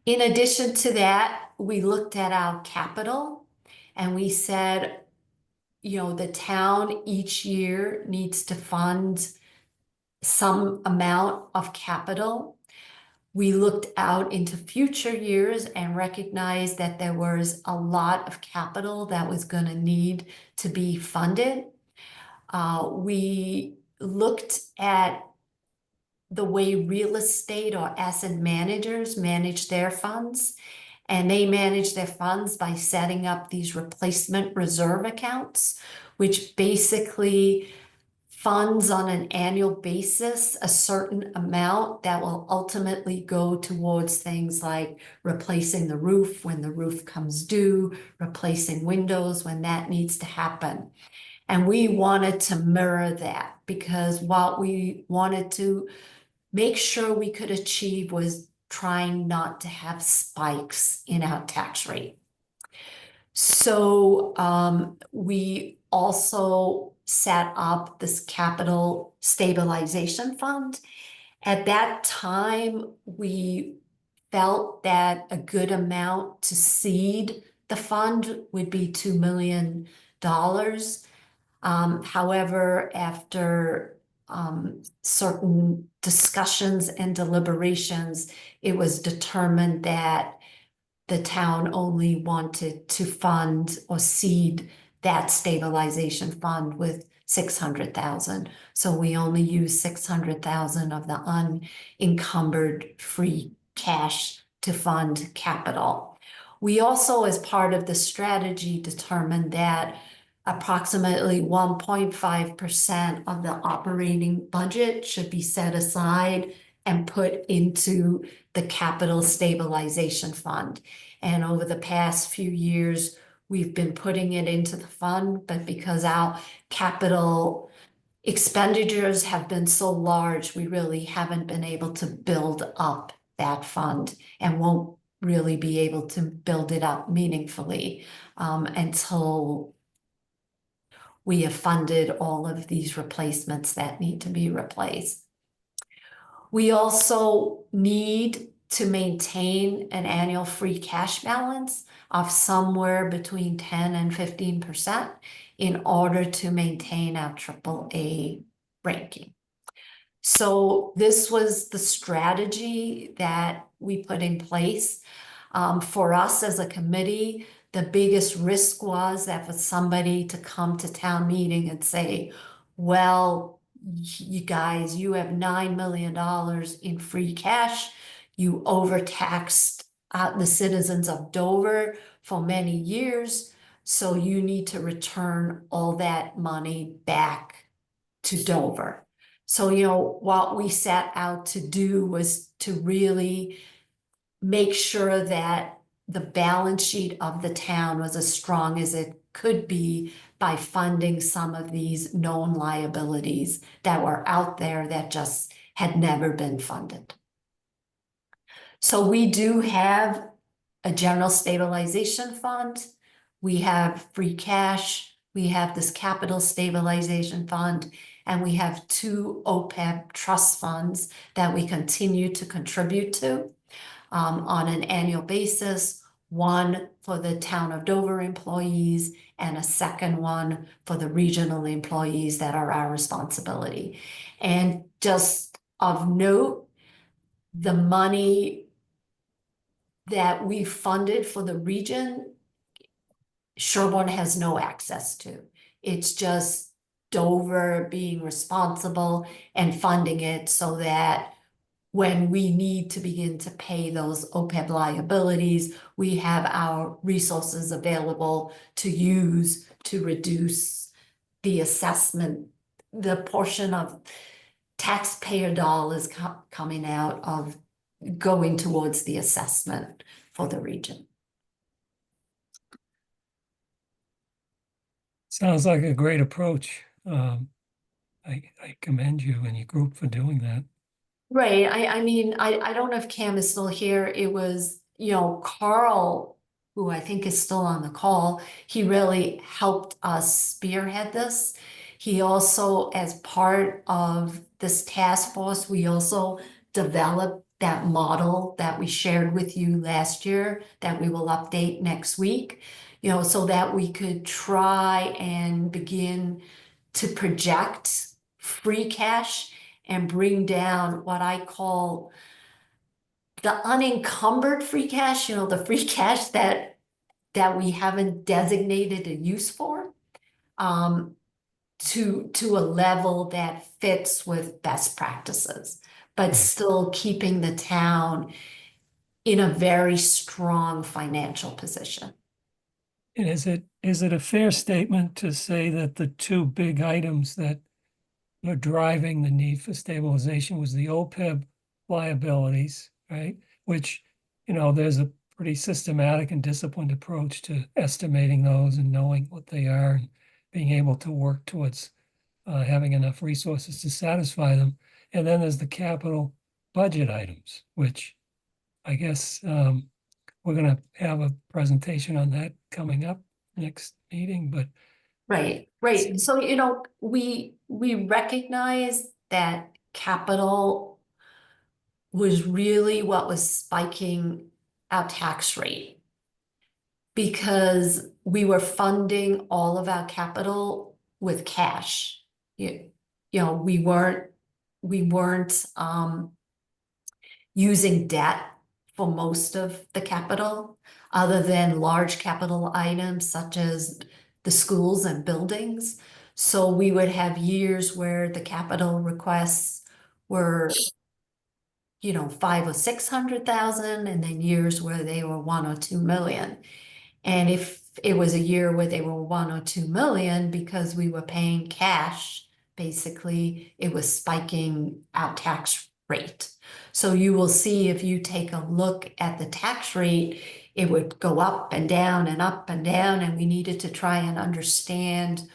In addition to that, we looked at our capital and we said, you know, the town each year needs to fund some amount of capital. We looked out into future years and recognized that there was a lot of capital that was going to need to be funded. We looked at the way real estate or asset managers manage their funds, and they manage their funds by setting up these replacement reserve accounts, which basically funds on an annual basis a certain amount that will ultimately go towards things like replacing the roof when the roof comes due, replacing windows when that needs to happen. And we wanted to mirror that because what we wanted to make sure we could achieve was trying not to have spikes in our tax rate. So we also set up this capital stabilization fund. At that time, we felt that a good amount to seed the fund would be $2 million. However, after certain discussions and deliberations, it was determined that the town only wanted to fund or seed that stabilization fund with 600,000. So we only used 600,000 of the unencumbered free cash to fund capital. We also, as part of the strategy, determined that approximately 1.5% of the operating budget should be set aside and put into the capital stabilization fund. And over the past few years, we've been putting it into the fund, but because our capital expenditures have been so large, we really haven't been able to build up that fund and won't really be able to build it up meaningfully until we have funded all of these replacements that need to be replaced. We also need to maintain an annual free cash balance of somewhere between 10 and 15% in order to maintain our AAA ranking. So this was the strategy that we put in place. For us as a committee, the biggest risk was that for somebody to come to town meeting and say, well, you guys, you have $9 million in free cash. You overtaxed the citizens of Dover for many years. So you need to return all that money back to Dover. So, what we set out to do was to really make sure that the balance sheet of the town was as strong as it could be by funding some of these known liabilities that were out there that just had never been funded. So we do have a general stabilization fund. We have free cash. We have this capital stabilization fund, and we have 2 OPEB trust funds that we continue to contribute to on an annual basis, one for the town of Dover employees and a second one for the regional employees that are our responsibility. And just of note, the money that we funded for the region, Sherborne has no access to. It's just Dover being responsible and funding it so that when we need to begin to pay those OPEB liabilities, we have our resources available to use to reduce the assessment, the portion of taxpayer dollars coming out of going towards the assessment for the region. Sounds like a great approach. I commend you and your group for doing that. Right. I mean, I don't know if Cam is still here. It was, Carl, who I think is still on the call, he really helped us spearhead this. He also, as part of this task force, we also developed that model that we shared with you last year that we will update next week, so that we could try and begin to project free cash and bring down what I call the unencumbered free cash, the free cash that we haven't designated a use for, to a level that fits with best practices, but still keeping the town in a very strong financial position. And is it a fair statement to say that the 2 big items that are driving the need for stabilization was the OPEB liabilities, right? Which, there's a pretty systematic and disciplined approach to estimating those and knowing what they are and being able to work towards having enough resources to satisfy them. And then there's the capital budget items, which I guess we're going to have a presentation on that coming up next meeting, but Right. So, we recognize that capital was really what was spiking our tax rate because we were funding all of our capital with cash. We weren't using debt for most of the capital, other than large capital items such as the schools and buildings. So we would have years where the capital requests were, 500,000 or 600,000, and then years where they were 1 or 2 million. And if it was a year where they were 1 or 2 million, because we were paying cash, basically it was spiking our tax rate. So you will see if you take a look at the tax rate, it would go up and down and up and down, and we needed to try and understand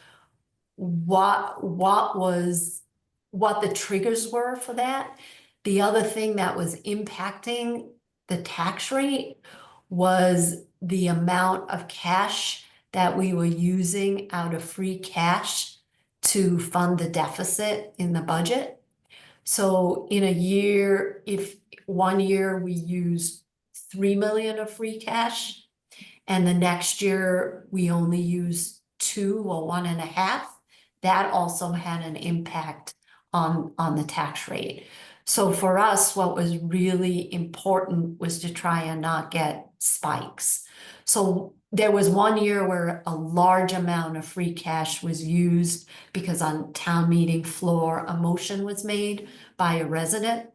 what the triggers were for that. The other thing that was impacting the tax rate was the amount of cash that we were using out of free cash to fund the deficit in the budget. So in a year, if 1 year we used 3 million of free cash, and the next year we only use 2 or 1.5, that also had an impact on the tax rate. So for us, what was really important was to try and not get spikes. So there was 1 year where a large amount of free cash was used because on town meeting floor, a motion was made by a resident.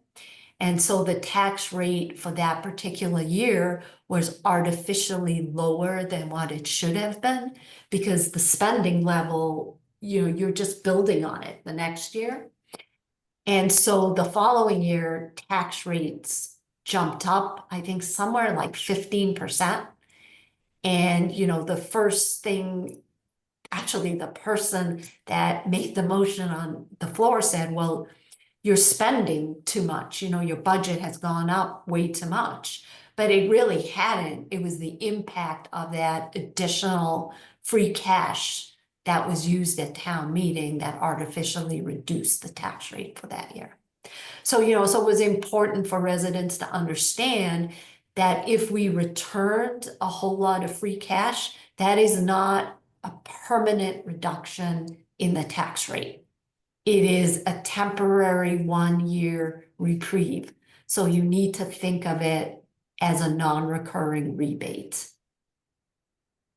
And so the tax rate for that particular year was artificially lower than what it should have been, because the spending level, you're just building on it the next year. And so the following year, tax rates jumped up, I think somewhere like 15%. And, the first thing, actually, the person that made the motion on the floor said, well, you're spending too much, your budget has gone up way too much. But it really hadn't. It was the impact of that additional free cash that was used at town meeting that artificially reduced the tax rate for that year. So, so it was important for residents to understand that if we returned a whole lot of free cash, that is not a permanent reduction in the tax rate. It is a temporary 1 year reprieve. So you need to think of it as a non-recurring rebate.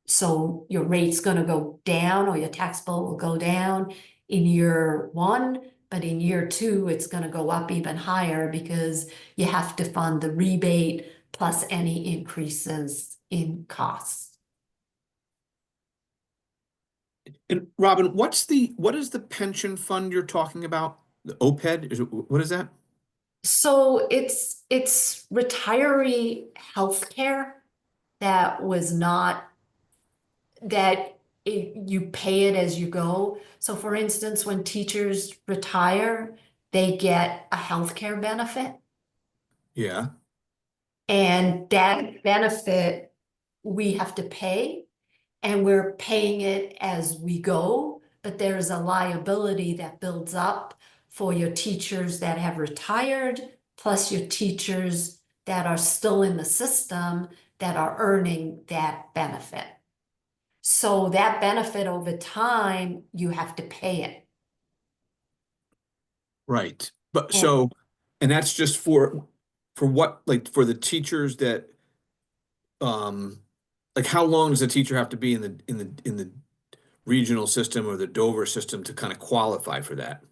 So your rate's going to go down, or your tax bill will go down in year 1, but in year 2, it's going to go up even higher because you have to fund the rebate plus any increases in costs. And Robin, what is the pension fund you're talking about? The OPED? What is that? So it's retiree healthcare that was not you pay it as you go. So for instance, when teachers retire, they get a healthcare benefit. Yeah. And that benefit we have to pay, and we're paying it as we go, but there's a liability that builds up for your teachers that have retired, plus your teachers that are still in the system that are earning that benefit. So that benefit over time, you have to pay it. Right. But And- and that's just for what, like for the teachers that, like how long does a teacher have to be in the regional system or the Dover system to kind of qualify for that?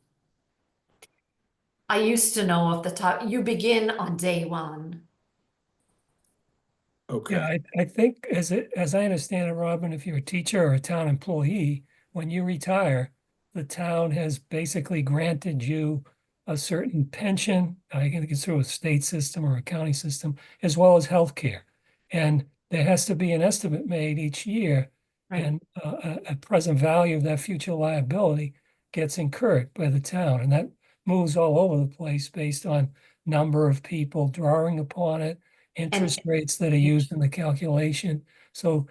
I used to know off the top, you begin on day 1. Okay. Yeah, I think as I understand it, Robin, if you're a teacher or a town employee, when you retire, the town has basically granted you a certain pension. I think it's through a state system or a county system, as well as health care. And there has to be an estimate made each year, Right. and a present value of that future liability gets incurred by the town. And that moves all over the place based on number of people drawing upon it, interest rates that are used in the calculation. So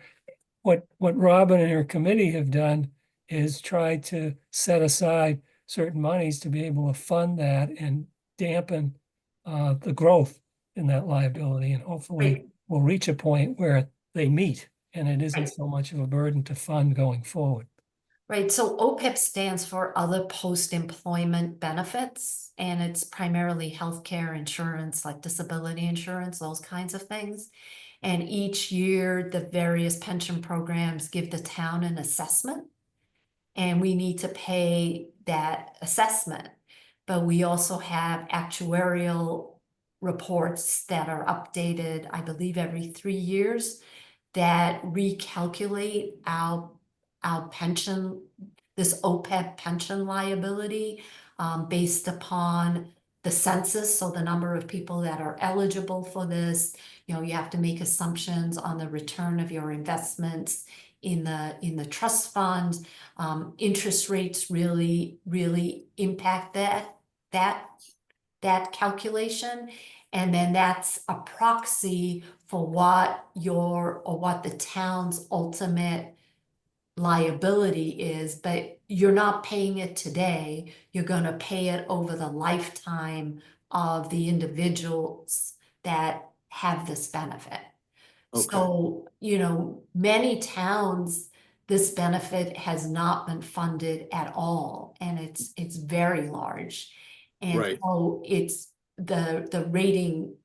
what Robin and her committee have done is try to set aside certain monies to be able to fund that and dampen the growth in that liability. And hopefully Right. we'll reach a point where they meet and it isn't Right. so much of a burden to fund going forward. Right, so OPEB stands for other post-employment benefits, and it's primarily healthcare insurance, like disability insurance, those kinds of things. And each year, the various pension programs give the town an assessment, and we need to pay that assessment. But we also have actuarial reports that are updated, I believe, every 3 years that recalculate our pension, this OPEB pension liability, based upon the the census, so the number of people that are eligible for this. You know, you have to make assumptions on the return of your investments in the trust fund. Interest rates really impact that calculation. And then that's a proxy for what the town's ultimate liability is, but you're not paying it today. You're gonna pay it over the lifetime of the individuals that have this benefit. Okay. So, you know, many towns, this benefit has not been funded at all, and it's very large. And Right. so it's the rating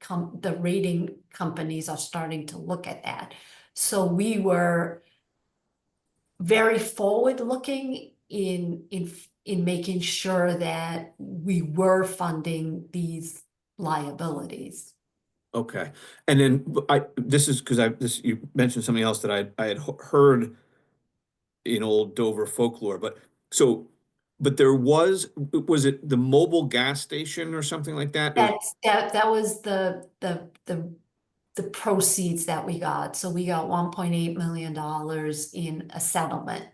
companies are starting to look at that. So we were very forward-looking in making sure that we were funding these liabilities. Okay. And then this is because you mentioned something else that I had heard in old Dover folklore, but there was it the mobile gas station or something like that? That was the proceeds that we got. So we got $1.8 million in a settlement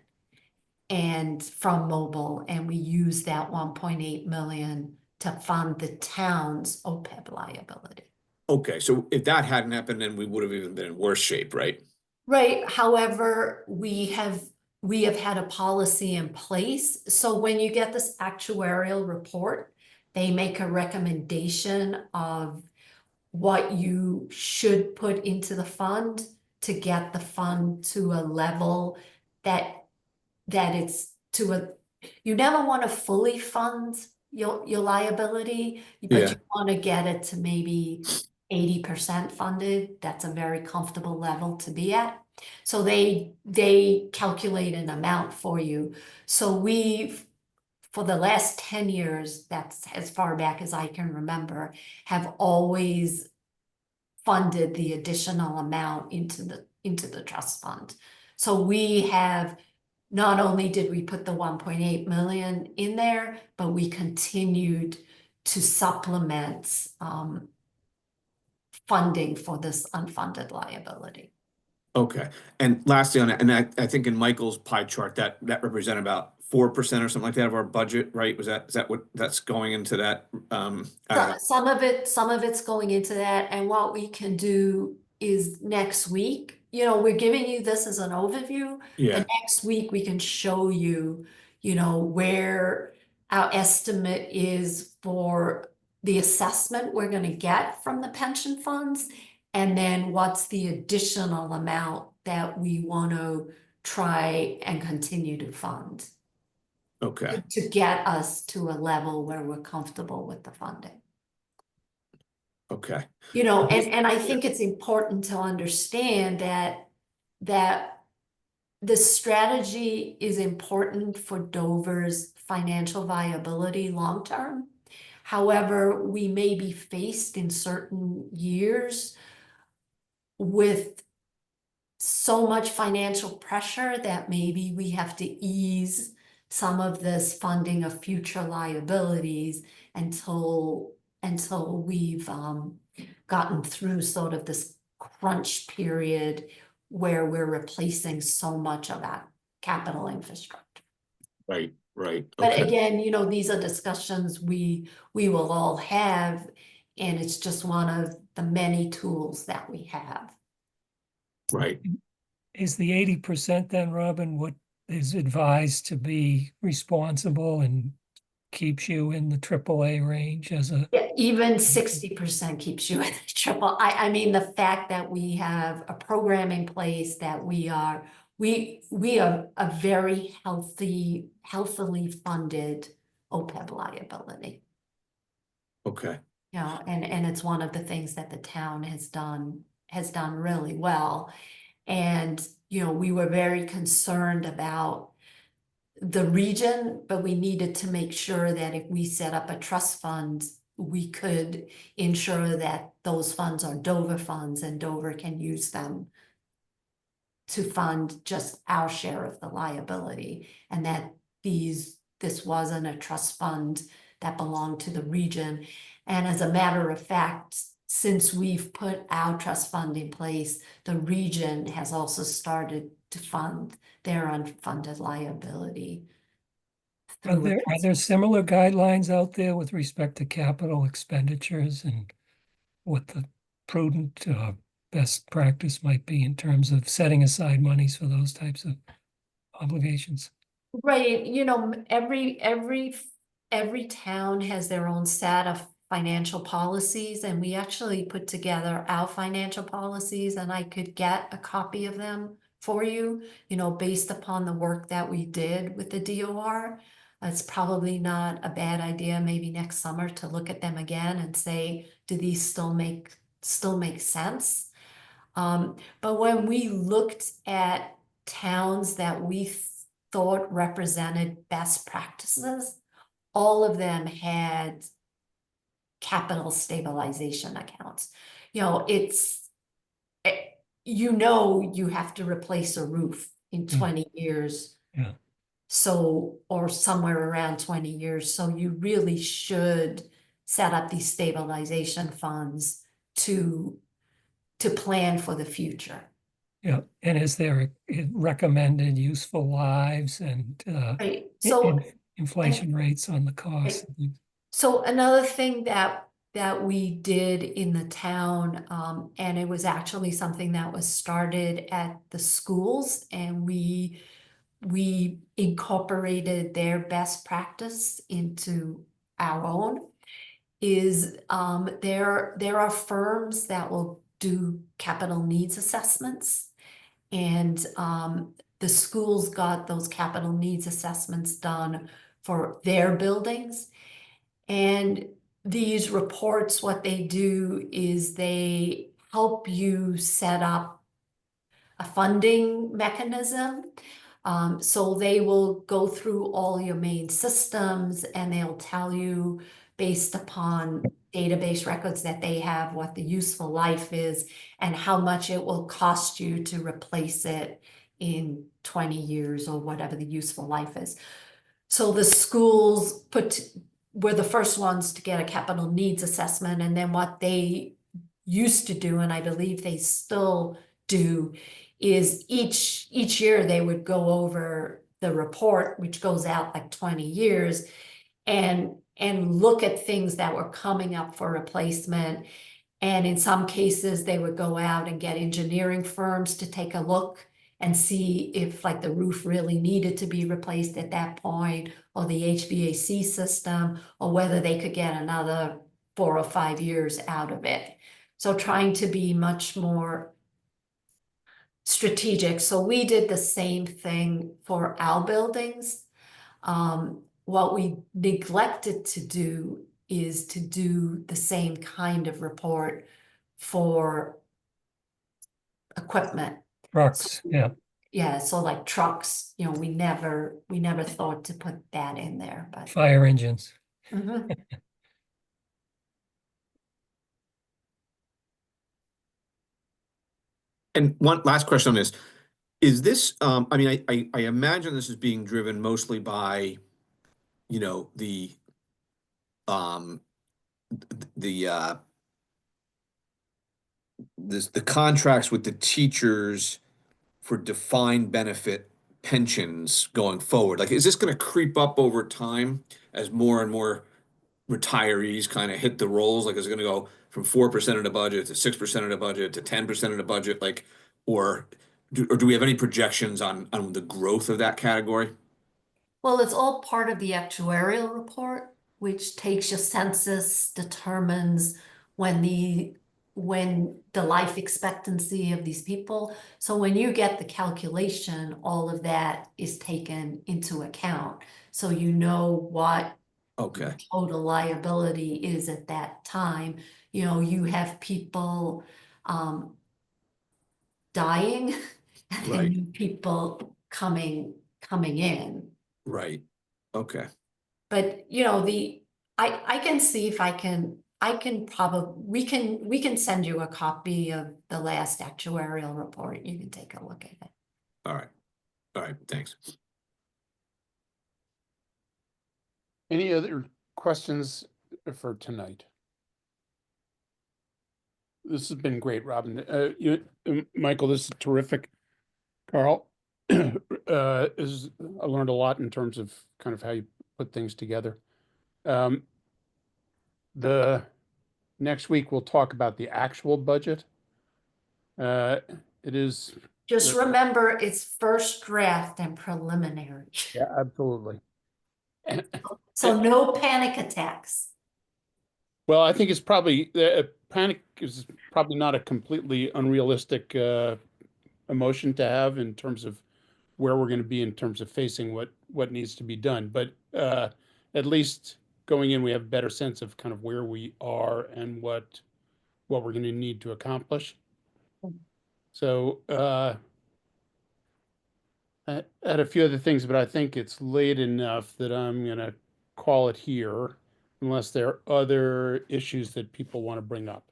and from mobile, and we used that 1.8 million to fund the town's OPEB liability. Okay, so if that hadn't happened, then we would have even been in worse shape, right? Right. However, we have had a policy in place. So when you get this actuarial report, they make a recommendation of what you should put into the fund to get the fund to a level that it's to a, you never want to fully fund your liability, but Yeah. you want to get it to maybe 80% funded. That's a very comfortable level to be at. So they calculate an amount for you. So we've, for the last 10 years, that's as far back as I can remember, have always funded the additional amount into the trust fund. So we have, not only did we put the 1.8 million in there, but we continued to supplement funding for this unfunded liability. Okay. And lastly on that, and I think in Michael's pie chart that represented about 4% or something like that of our budget, right? Is that what that's going into that? Some of it's going into that, and what we can do is next week, you know, we're giving you this as an overview. Yeah. And next week we can show you, you know, where our estimate is for the assessment we're gonna get from the pension funds, and then what's the additional amount that we want to try and continue to fund Okay. to get us to a level where we're comfortable with the funding. Okay. You know, and I think it's important to understand that the strategy is important for Dover's financial viability long term. However, we may be faced in certain years with so much financial pressure that maybe we have to ease some of this funding of future liabilities until we've gotten through sort of this crunch period where we're replacing so much of that capital infrastructure. Right. But Okay. again, you know, these are discussions we will all have, and it's just one of the many tools that we have. Right. Is the 80% then, Robin, what is advised to be responsible and keeps you in the AAA range as a? Yeah, even 60% keeps you in the triple. I mean, the fact that we have a program in place, that we are a very healthily funded OPEB liability. Okay. You know, and it's one of the things that the town has done really well. And, you know, we were very concerned about the region, but we needed to make sure that if we set up a trust fund, we could ensure that those funds are Dover funds and Dover can use them to fund just our share of the liability, and that this wasn't a trust fund that belong to the region. And as a matter of fact, since we've put our trust fund in place, the region has also started to fund their unfunded liability. Are through a there similar guidelines out there with respect to capital expenditures and what the prudent best practice might be in terms of setting aside monies for those types of obligations? Right, you know, every town has their own set of financial policies, and we actually put together our financial policies, and I could get a copy of them for you, you know, based upon the work that we did with the DOR. It's probably not a bad idea, maybe next summer, to look at them again and say, do these still make sense? But when we looked at towns that we thought represented best practices, all of them had capital stabilization accounts. You know, you have to replace a roof in 20 years. Yeah. So, or somewhere around 20 years. So you really should set up these stabilization funds to plan for the future. Yeah, and is there a recommended useful lives and Right. So, inflation rates on the cost? so another thing that we did in the town, and it was actually something that was started at the schools, and we incorporated their best practice into our own, is there are firms that will do capital needs assessments, and the schools got those capital needs assessments done for their buildings. And these reports, what they do is they help you set up a funding mechanism. So they will go through all your main systems, and they'll tell you, based upon database records that they have, what the useful life is and how much it will cost you to replace it in 20 years or whatever the useful life is. So the schools were the first ones to get a capital needs assessment, and then what they used to do, and I believe they still do, is each year they would go over the report, which goes out like 20 years, and look at things that were coming up for replacement. And in some cases, they would go out and get engineering firms to take a look and see if like the roof really needed to be replaced at that point, or the HVAC system, or whether they could get another 4 or 5 years out of it. So trying to be much more strategic. So we did the same thing for our buildings. What we neglected to do is to do the same kind of report for equipment. Trucks, yeah. Yeah, so like trucks, you know, we never thought to put that in there, but. Fire engines. Mhm. And one last question on this. Is this, I mean, I imagine this is being driven mostly by, you know, the contracts with the teachers for defined benefit pensions going forward. Like, is this going to creep up over time as more and more retirees kind of hit the rolls? Like, is it going to go from 4% of the budget to 6% of the budget to 10% of the budget? Like, or do we have any projections on the growth of that category? Well, it's all part of the actuarial report, which takes your census, determines when the life expectancy of these people. So when you get the calculation, all of that is taken into account. So you know what Okay. total liability is at that time. You know, you have people dying and then Right. you have people coming in. Right. Okay. But you know, I can see if I can probably, we can send you a copy of the last actuarial report. You can take a look at it. All right. All right. Thanks. Any other questions for tonight? This has been great, Robin. Michael, this is terrific. Carl, I learned a lot in terms of kind of how you put things together. The next week we'll talk about the actual budget. It is. Just remember, it's first draft and preliminary. Yeah, absolutely. So no panic attacks. Well, I think it's probably panic is probably not a completely unrealistic emotion to have in terms of where we're going to be in terms of facing what needs to be done. But at least going in, we have a better sense of kind of where we are and what we're going to need to accomplish. So I had a few other things, but I think it's late enough that I'm going to call it here, unless there are other issues that people want to bring up.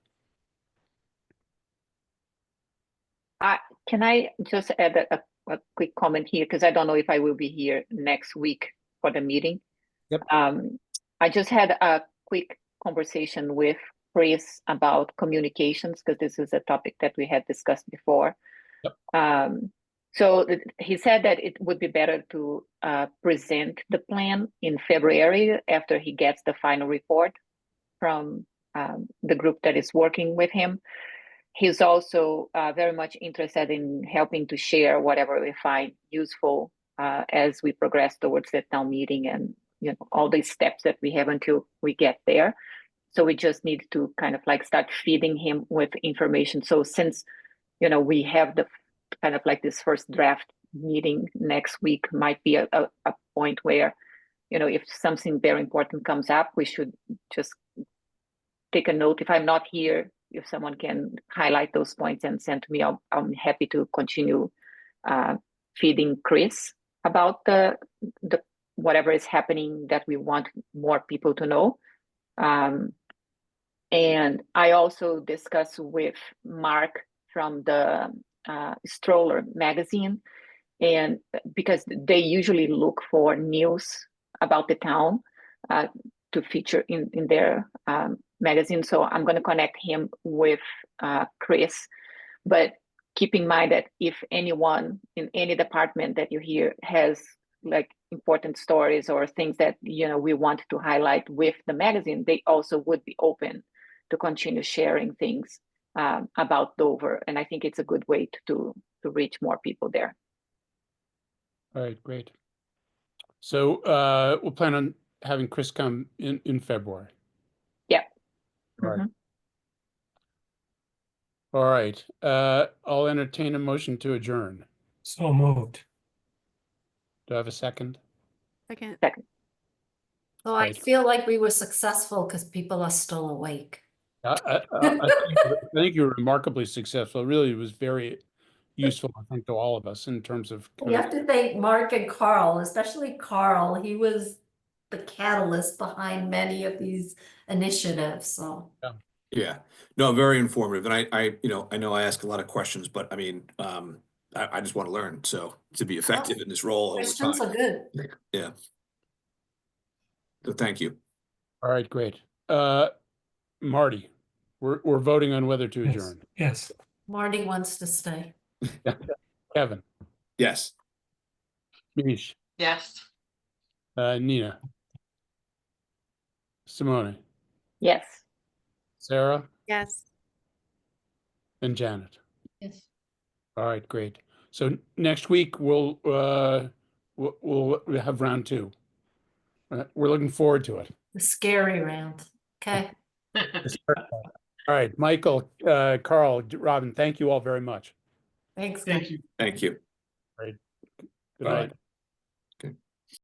Can I just add a quick comment here, because I don't know if I will be here next week for the meeting. Yep. I just had a quick conversation with Chris about communications, because this is a topic that we had discussed before. Yep. So he said that it would be better to present the plan in February after he gets the final report from the group that is working with him. He's also very much interested in helping to share whatever we find useful as we progress towards the town meeting, and all these steps that we have until we get there. So we just need to kind of like start feeding him with information. So since we have the kind of like this first draft meeting next week, might be a point where if something very important comes up, we should just take a note. If I'm not here, if someone can highlight those points and send to me, I'm happy to continue feeding Chris about the whatever is happening that we want more people to know. And I also discussed with Mark from the Stroller magazine, and because they usually look for news about the town to feature in their magazine. So I'm going to connect him with Chris, but keep in mind that if anyone in any department that you hear has like important stories or things that we want to highlight with the magazine, they also would be open to continue sharing things about Dover. And I think it's a good way to reach more people there. All right, great. So we'll plan on having Chris come in February. Yeah. All right. All right. I'll entertain a motion to adjourn. So moved. Do I have a second? Second. So I Right. feel like we were successful because people are still awake. I think you were remarkably successful. Really, it was very useful, I think, to all of us in terms of. We have to thank Mark and Carl, especially Carl. He was the catalyst behind many of these initiatives, so. Yeah, no, very informative. And I know I ask a lot of questions, but I mean, I just want to learn. So to be effective in this role over Questions time. are good. Yeah. So thank you. All right, great. Marty, we're voting on whether to Yes. adjourn. Yes. Marty wants to stay. Kevin, Yes. Mish, Yes. Nina, Simone, Yes. Sarah, Yes. and Janet. Yes. All right, great. So next week we'll have round two. We're looking forward to it. The scary round. Okay. All right, Michael, Carl, Robin, thank you all very much. Thanks. Thank you. Thank you. Good Bye. night.